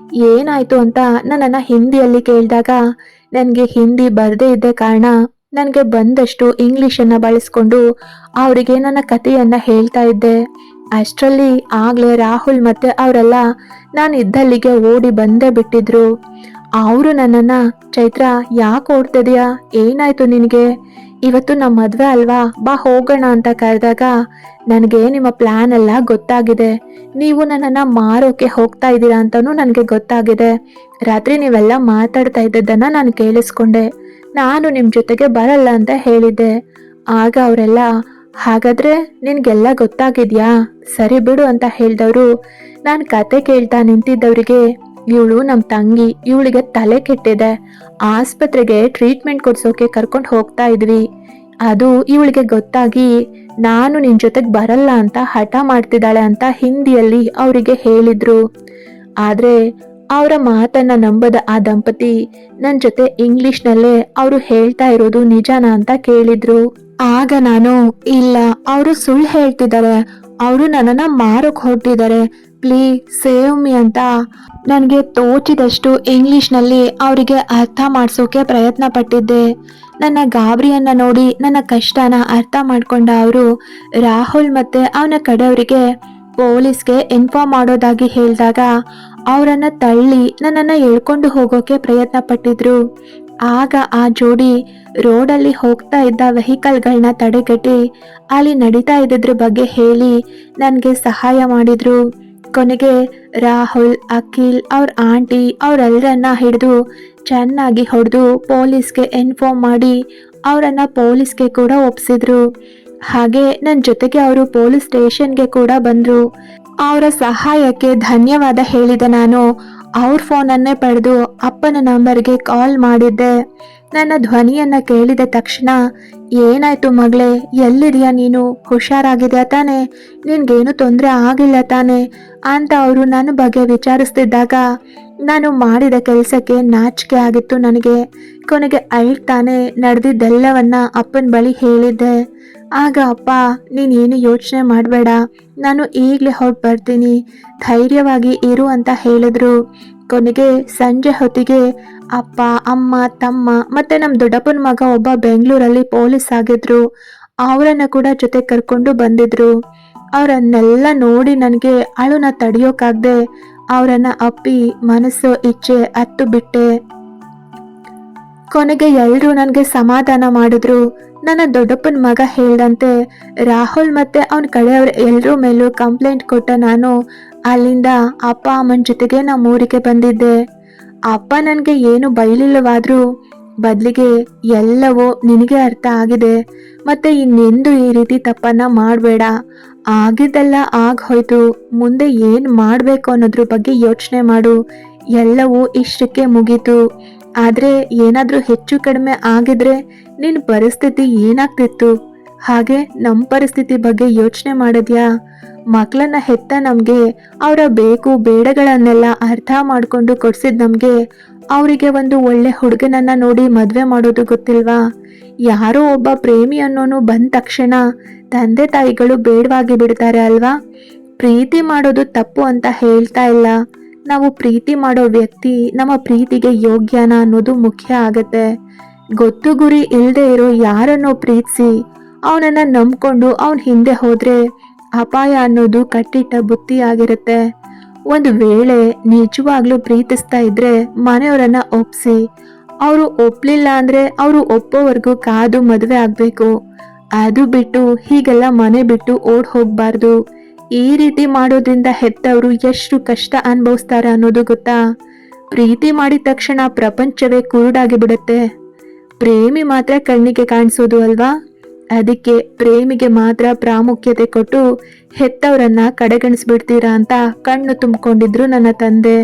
ಏನಾಯ್ತು ಅಂತ ನನ್ನನ್ನ ಹಿಂದಿಯಲ್ಲಿ ಕೇಳಿದಾಗ ನನಗೆ ಹಿಂದಿ ಬರದೇ ಇದ್ದ ಕಾರಣ ನನಗೆ ಬಂದಷ್ಟು ಇಂಗ್ಲಿಷನ್ನ ಬಳಸ್ಕೊಂಡು ಅವರಿಗೆ ನನ್ನ ಕಥೆಯನ್ನ ಹೇಳ್ತಾ ಇದ್ದೆ. ಅಷ್ಟರಲ್ಲಿ ಆಗ್ಲೇ ರಾಹುಲ್ ಮತ್ತೆ ಅವರೆಲ್ಲ ನಾನು ಇದ್ದಲ್ಲಿಗೆ ಓಡಿ ಬಂದೇ ಬಿಟ್ಟಿದ್ರು. ಅವರು ನನ್ನನ್ನ, ಚೈತ್ರ ಯಾಕೆ ಓಡ್ತಿದ್ಯಾ, ಏನಾಯ್ತು ನಿನಗೆ, ಇವತ್ತು ನಮ್ಮ ಮದ್ವೆ ಅಲ್ವಾ, ಬಾ ಹೋಗೋಣ ಅಂತ ಕರೆದಾಗ ನನಗೆ ನಿಮ್ಮ ಪ್ಲಾನ್ ಎಲ್ಲ ಗೊತ್ತಾಗಿದೆ. ನೀವು ನನ್ನನ್ನು ಮಾರೋಕೆ ಹೋಗ್ತಾ ಇದ್ದೀರಾ ಅಂತಲೂ ನನಗೆ ಗೊತ್ತಾಗಿದೆ. ರಾತ್ರಿ ನೀವೆಲ್ಲ ಮಾತಾಡ್ತಾ ಇದ್ದದ್ದನ್ನು ನಾನು ಕೇಳಿಸ್ಕೊಂಡೆ. ನಾನು ನಿಮ್ಮ ಜೊತೆಗೆ ಬರಲ್ಲ ಅಂತ ಹೇಳಿದ್ದೆ. ಆಗ ಅವರೆಲ್ಲ, ಹಾಗಾದ್ರೆ ನಿನಗೆಲ್ಲ ಗೊತ್ತಾಗಿದ್ಯಾ, ಸರಿ ಬಿಡು ಅಂತ ಹೇಳಿದವರು ನಾನು ಕತೆ ಕೇಳ್ತಾ ನಿಂತಿದ್ದವರಿಗೆ, ಇವಳು ನಮ್ಮ ತಂಗಿ, ಇವಳಿಗೆ ತಲೆ ಕೆಟ್ಟಿದೆ, ಆಸ್ಪತ್ರೆಗೆ ಟ್ರೀಟ್ಮೆಂಟ್ ಕೊಡ್ಸೋಕೆ ಕರ್ಕೊಂಡು ಹೋಗ್ತಾ ಇದ್ವಿ, ಅದು ಇವಳಿಗೆ ಗೊತ್ತಾಗಿ ನಾನು ನಿನ್ ಜೊತೆಗೆ ಬರಲ್ಲ ಅಂತ ಹಠ ಮಾಡ್ತಿದ್ದಾಳೆ ಅಂತ ಹಿಂದಿಯಲ್ಲಿ ಅವರಿಗೆ ಹೇಳಿದ್ರು. ಆದ್ರೆ ಅವರ ಮಾತನ್ನ ನಂಬದ ಆ ದಂಪತಿ ನನ್ನ ಜೊತೆ ಇಂಗ್ಲಿಷ್ನಲ್ಲೇ ಅವರು ಹೇಳ್ತಾ ಇರೋದು ನಿಜಾನ ಅಂತ ಕೇಳಿದ್ರು. ಆಗ ನಾನು, ಇಲ್ಲ, ಅವರು ಸುಳ್ಳು ಹೇಳ್ತಿದ್ದಾರೆ, ಅವರು ನನ್ನನ್ನ ಮಾರಕ್ ಹೊರಟಿದ್ದಾರೆ, ಪ್ಲೀಸ್ ಸೇವ್ ಮಿ ಅಂತ ನನಗೆ ತೋಚಿದಷ್ಟು ಇಂಗ್ಲಿಷ್ನಲ್ಲಿ ಅವರಿಗೆ ಅರ್ಥ ಮಾಡಿಸೋಕೆ ಪ್ರಯತ್ನ ಪಟ್ಟಿದ್ದೆ. ನನ್ನ ಗಾಬರಿಯನ್ನ ನೋಡಿ ನನ್ನ ಕಷ್ಟನ ಅರ್ಥ ಮಾಡ್ಕೊಂಡ ಅವರು ರಾಹುಲ್ ಮತ್ತೆ ಅವನ ಕಡೆಯವರಿಗೆ ಪೊಲೀಸ್ಗೆ ಇನ್ಫಾರ್ಮ್ ಮಾಡೋದಾಗಿ ಹೇಳಿದಾಗ ಅವರನ್ನ ತಳ್ಳಿ ನನ್ನನ್ನು ಎಳ್ಕೊಂಡು ಹೋಗೋಕೆ ಪ್ರಯತ್ನ ಪಟ್ಟಿದ್ರು. ಆಗ ಆ ಜೋಡಿ ರೋಡಲ್ಲಿ ಹೋಗ್ತಾ ಇದ್ದ ವೆಹಿಕಲ್ಗಳನ್ನ ತಡೆಗಟ್ಟಿ ಅಲ್ಲಿ ನಡೀತಾ ಇದ್ದಿದ್ರ ಬಗ್ಗೆ ಹೇಳಿ ನನಗೆ ಸಹಾಯ ಮಾಡಿದ್ರು. ಕೊನೆಗೆ ರಾಹುಲ್, ಅಖಿಲ್, ಅವ್ರ ಆಂಟಿ ಅವರೆಲ್ಲರನ್ನ ಹಿಡಿದು ಚೆನ್ನಾಗಿ ಹೊಡೆದು ಪೊಲೀಸ್ಗೆ ಇನ್ಫಾರ್ಮ್ ಮಾಡಿ ಅವರನ್ನ ಪೊಲೀಸ್ಗೆ ಕೂಡ ಒಪ್ಸಿದ್ರು. ಹಾಗೆ ನನ್ನ ಜೊತೆಗೆ ಅವರು ಪೊಲೀಸ್ ಸ್ಟೇಷನ್ಗೆ ಕೂಡ ಬಂದರು. ಅವರ ಸಹಾಯಕ್ಕೆ ಧನ್ಯವಾದ ಹೇಳಿದ ನಾನು ಅವ್ರ ಫೋನನ್ನೇ ಪಡೆದು ಅಪ್ಪನ ನಂಬರ್ಗೆ ಕಾಲ್ ಮಾಡಿದ್ದೆ. ನನ್ನ ಧ್ವನಿಯನ್ನ ಕೇಳಿದ ತಕ್ಷಣ, ಏನಾಯ್ತು ಮಗಳೇ, ಎಲ್ಲಿದೆಯಾ ನೀನು, ಹುಷಾರಾಗಿದೆಯಾ ತಾನೆ, ನಿನ್ಗೇನು ತೊಂದರೆ ಆಗಿಲ್ಲ ತಾನೆ ಅಂತ ಅವರು ನನ್ನ ಬಗ್ಗೆ ವಿಚಾರಿಸ್ತಿದ್ದಾಗ ನಾನು ಮಾಡಿದ ಕೆಲಸಕ್ಕೆ ನಾಚಿಕೆ ಆಗಿತ್ತು ನನಗೆ. ಕೊನೆಗೆ ಅಳ್ತಾನೆ ನಡೆದಿದ್ದೆಲ್ಲವನ್ನ ಅಪ್ಪನ ಬಳಿ ಹೇಳಿದ್ದೆ. ಆಗ ಅಪ್ಪ, ನೀನೇನು ಯೋಚನೆ ಮಾಡಬೇಡ, ನಾನು ಈಗಲೇ ಹೊರಟು ಬರ್ತೀನಿ, ಧೈರ್ಯವಾಗಿ ಇರು ಅಂತ ಹೇಳಿದ್ರು. ಕೊನೆಗೆ ಸಂಜೆ ಹೊತ್ತಿಗೆ ಅಪ್ಪ, ಅಮ್ಮ, ತಮ್ಮ ಮತ್ತೆ ನಮ್ಮ ದೊಡ್ಡಪ್ಪನ ಮಗ ಒಬ್ಬ ಬೆಂಗಳೂರಲ್ಲಿ ಪೊಲೀಸ್ ಆಗಿದ್ರು, ಅವರನ್ನ ಕೂಡ ಜೊತೆ ಕರ್ಕೊಂಡು ಬಂದಿದ್ರು. ಅವರನ್ನೆಲ್ಲ ನೋಡಿ ನನಗೆ ಅಳುನ ತಡೆಯೋಕ್ಕಾಗದೆ ಅವರನ್ನ ಅಪ್ಪಿ ಮನಸ್ಸು ಇಚ್ಛೆ ಅತ್ತು ಬಿಟ್ಟೆ. ಕೊನೆಗೆ ಎಲ್ಲರೂ ನನಗೆ ಸಮಾಧಾನ ಮಾಡಿದ್ರು. ನನ್ನ ದೊಡ್ಡಪ್ಪನ ಮಗ ಹೇಳ್ದಂತೆ ರಾಹುಲ್ ಮತ್ತೆ ಅವನ ಕಡೆಯವ್ರ ಎಲ್ಲರೂ ಮೇಲೂ ಕಂಪ್ಲೇಂಟ್ ಕೊಟ್ಟ ನಾನು ಅಲ್ಲಿಂದ ಅಪ್ಪ ಅಮ್ಮನ ಜೊತೆಗೆ ನಮ್ಮ ಊರಿಗೆ ಬಂದಿದ್ದೆ. ಅಪ್ಪ ನನಗೆ ಏನು ಬೈಲಿಲ್ಲವಾದ್ರೂ ಬದಲಿಗೆ ಎಲ್ಲವೂ ನಿನಗೆ ಅರ್ಥ ಆಗಿದೆ, ಮತ್ತೆ ಇನ್ನೆಂದು ಈ ರೀತಿ ತಪ್ಪನ್ನ ಮಾಡಬೇಡ, ಆಗಿದ್ದೆಲ್ಲ ಹೋಯ್ತು, ಮುಂದೆ ಏನು ಮಾಡಬೇಕು ಅನ್ನೋದ್ರ ಬಗ್ಗೆ ಯೋಚನೆ ಮಾಡು, ಎಲ್ಲವೂ ಇಷ್ಟಕ್ಕೆ ಮುಗೀತು. ಆದರೆ ಏನಾದರೂ ಹೆಚ್ಚು ಕಡಿಮೆ ಆಗಿದ್ರೆ ನಿನ್ನ ಪರಿಸ್ಥಿತಿ ಏನಾಗ್ತಿತ್ತು, ಹಾಗೆ ನಮ್ಮ ಪರಿಸ್ಥಿತಿ ಬಗ್ಗೆ ಯೋಚನೆ ಮಾಡಿದ್ಯಾ? ಮಕ್ಕಳನ್ನ ಹೆತ್ತ ನಮಗೆ ಅವರ ಬೇಕು ಬೇಡಗಳನ್ನೆಲ್ಲ ಅರ್ಥ ಮಾಡಿಕೊಂಡು ಕೊಡ್ಸಿದ್ ನಮಗೆ ಅವರಿಗೆ ಒಂದು ಒಳ್ಳೆ ಹುಡುಗನನ್ನ ನೋಡಿ ಮದುವೆ ಮಾಡೋದು ಗೊತ್ತಿಲ್ವಾ? ಯಾರೋ ಒಬ್ಬ ಪ್ರೇಮಿ ಅನ್ನೋನು ಬಂದ ತಕ್ಷಣ ತಂದೆ ತಾಯಿಗಳು ಬೇಡವಾಗಿ ಬಿಡ್ತಾರೆ ಅಲ್ವಾ? ಪ್ರೀತಿ ಮಾಡೋದು ತಪ್ಪು ಅಂತ ಹೇಳ್ತಾ ಇಲ್ಲ, ನಾವು ಪ್ರೀತಿ ಮಾಡೋ ವ್ಯಕ್ತಿ ನಮ್ಮ ಪ್ರೀತಿಗೆ ಯೋಗ್ಯನ ಅನ್ನೋದು ಮುಖ್ಯ ಆಗತ್ತೆ. ಗೊತ್ತು ಗುರಿ ಇಲ್ಲದೆ ಇರೋ ಯಾರನ್ನೋ ಪ್ರೀತಿಸಿ ಅವನನ್ನ ನಂಬ್ಕೊಂಡು ಅವನ ಹಿಂದೆ ಹೋದ್ರೆ ಅಪಾಯ ಅನ್ನೋದು ಕಟ್ಟಿಟ್ಟ ಬುತ್ತಿ ಆಗಿರುತ್ತೆ. ಒಂದು ವೇಳೆ ನಿಜವಾಗ್ಲೂ ಪ್ರೀತಿಸ್ತಾ ಇದ್ರೆ ಮನೆಯವರನ್ನ ಒಪ್ಸಿ, ಅವರು ಒಪ್ಲಿಲ್ಲ ಅಂದ್ರೆ ಅವರು ಒಪ್ಪೋವರೆಗೂ ಕಾದು ಮದುವೆ ಆಗ್ಬೇಕು. ಅದು ಬಿಟ್ಟು ಹೀಗೆಲ್ಲ ಮನೆ ಬಿಟ್ಟು ಓಡ್ ಹೋಗ್ಬಾರ್ದು. ಈ ರೀತಿ ಮಾಡೋದ್ರಿಂದ ಹೆತ್ತವರು ಎಷ್ಟು ಕಷ್ಟ ಅನುಭವಿಸ್ತಾರೆ ಅನ್ನೋದು ಗೊತ್ತಾ? ಪ್ರೀತಿ ಮಾಡಿದ ತಕ್ಷಣ ಪ್ರಪಂಚವೇ ಕುರುಡಾಗಿ ಬಿಡುತ್ತೆ. ಪ್ರೇಮಿ ಮಾತ್ರ ಕಣ್ಣಿಗೆ ಕಾಣಿಸೋದು ಅಲ್ವಾ? ಅದಕ್ಕೆ ಪ್ರೇಮಿಗೆ ಮಾತ್ರ ಪ್ರಾಮುಖ್ಯತೆ ಕೊಟ್ಟು ಹೆತ್ತವರನ್ನ ಕಡೆಗಣಿಸ್ಬಿಡ್ತೀರಾ ಅಂತ ಕಣ್ಣು ತುಂಬಿಕೊಂಡಿದ್ರು ನನ್ನ ತಂದೆ.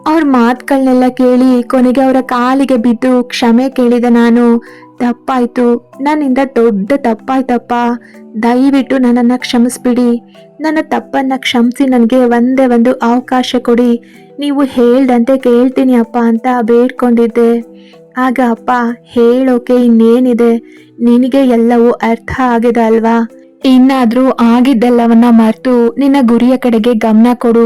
ಅವ್ರ ಮಾತುಗಳನ್ನೆಲ್ಲ ಕೇಳಿ ಕೊನೆಗೆ ಅವರ ಕಾಲಿಗೆ ಬಿದ್ದು ಕ್ಷಮೆ ಕೇಳಿದ ನಾನು. ತಪ್ಪಾಯ್ತು, ನನ್ನಿಂದ ದೊಡ್ಡ ತಪ್ಪಾಯ್ತಪ್ಪ, ದಯವಿಟ್ಟು ನನ್ನನ್ನು ಕ್ಷಮಿಸ್ಬಿಡಿ, ನನ್ನ ತಪ್ಪನ್ನ ಕ್ಷಮಿಸಿ ನನಗೆ ಒಂದೇ ಒಂದು ಅವಕಾಶ ಕೊಡಿ, ನೀವು ಹೇಳ್ದಂತೆ ಕೇಳ್ತೀನಿ ಅಪ್ಪ ಅಂತ ಬೇಡ್ಕೊಂಡಿದ್ದೆ. ಆಗ ಅಪ್ಪ ಹೇಳೋಕೆ ಇನ್ನೇನಿದೆ, ನಿನಗೆ ಎಲ್ಲವೂ ಅರ್ಥ ಆಗಿದೆ ಅಲ್ವಾ, ಇನ್ನಾದ್ರೂ ಆಗಿದ್ದೆಲ್ಲವನ್ನ ಮರೆತು ನಿನ್ನ ಗುರಿಯ ಕಡೆಗೆ ಗಮನ ಕೊಡು,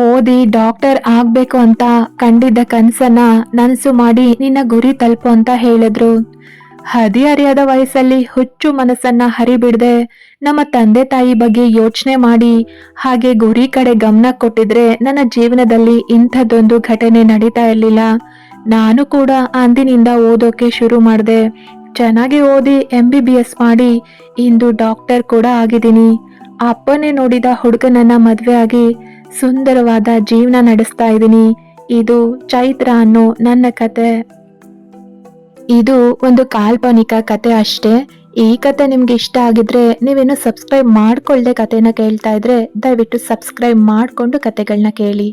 ಓದಿ ಡಾಕ್ಟರ್ ಆಗ್ಬೇಕು ಅಂತ ಕಂಡಿದ್ದ ಕನಸನ್ನ ನನಸು ಮಾಡಿ ನಿನ್ನ ಗುರಿ ತಲುಪು ಅಂತ ಹೇಳಿದ್ರು. ಹದಿಹರಿಯದ ವಯಸ್ಸಲ್ಲಿ ಹುಚ್ಚು ಮನಸ್ಸನ್ನ ಹರಿಬಿಡದೆ ನಮ್ಮ ತಂದೆ ತಾಯಿ ಬಗ್ಗೆ ಯೋಚನೆ ಮಾಡಿ ಹಾಗೆ ಗುರಿ ಕಡೆ ಗಮನ ಕೊಟ್ಟಿದ್ರೆ ನನ್ನ ಜೀವನದಲ್ಲಿ ಇಂಥದ್ದೊಂದು ಘಟನೆ ನಡೀತಾ ಇರಲಿಲ್ಲ. ನಾನು ಕೂಡ ಅಂದಿನಿಂದ ಓದೋಕೆ ಶುರು ಮಾಡಿದೆ. ಚೆನ್ನಾಗಿ ಓದಿ MBBS ಮಾಡಿ ಇಂದು ಡಾಕ್ಟರ್ ಕೂಡ ಆಗಿದ್ದೀನಿ. ಅಪ್ಪನೇ ನೋಡಿದ ಹುಡುಗನನ್ನ ಮದುವೆ ಆಗಿ ಸುಂದರವಾದ ಜೀವನ ನಡೆಸ್ತಾ ಇದ್ದೀನಿ. ಇದು ಚೈತ್ರ ಅನ್ನೋ ನನ್ನ ಕತೆ. ಇದು ಒಂದು ಕಾಲ್ಪನಿಕ ಕತೆ ಅಷ್ಟೇ. ಈ ಕತೆ ನಿಮ್ಗೆ ಇಷ್ಟ ಆಗಿದ್ರೆ, ನೀವೇನು ಸಬ್ಸ್ಕ್ರೈಬ್ ಮಾಡ್ಕೊಳ್ದೆ ಕತೆನ ಕೇಳ್ತಾ ಇದ್ರೆ ದಯವಿಟ್ಟು ಸಬ್ಸ್ಕ್ರೈಬ್ ಮಾಡಿಕೊಂಡು ಕತೆಗಳನ್ನ ಕೇಳಿ.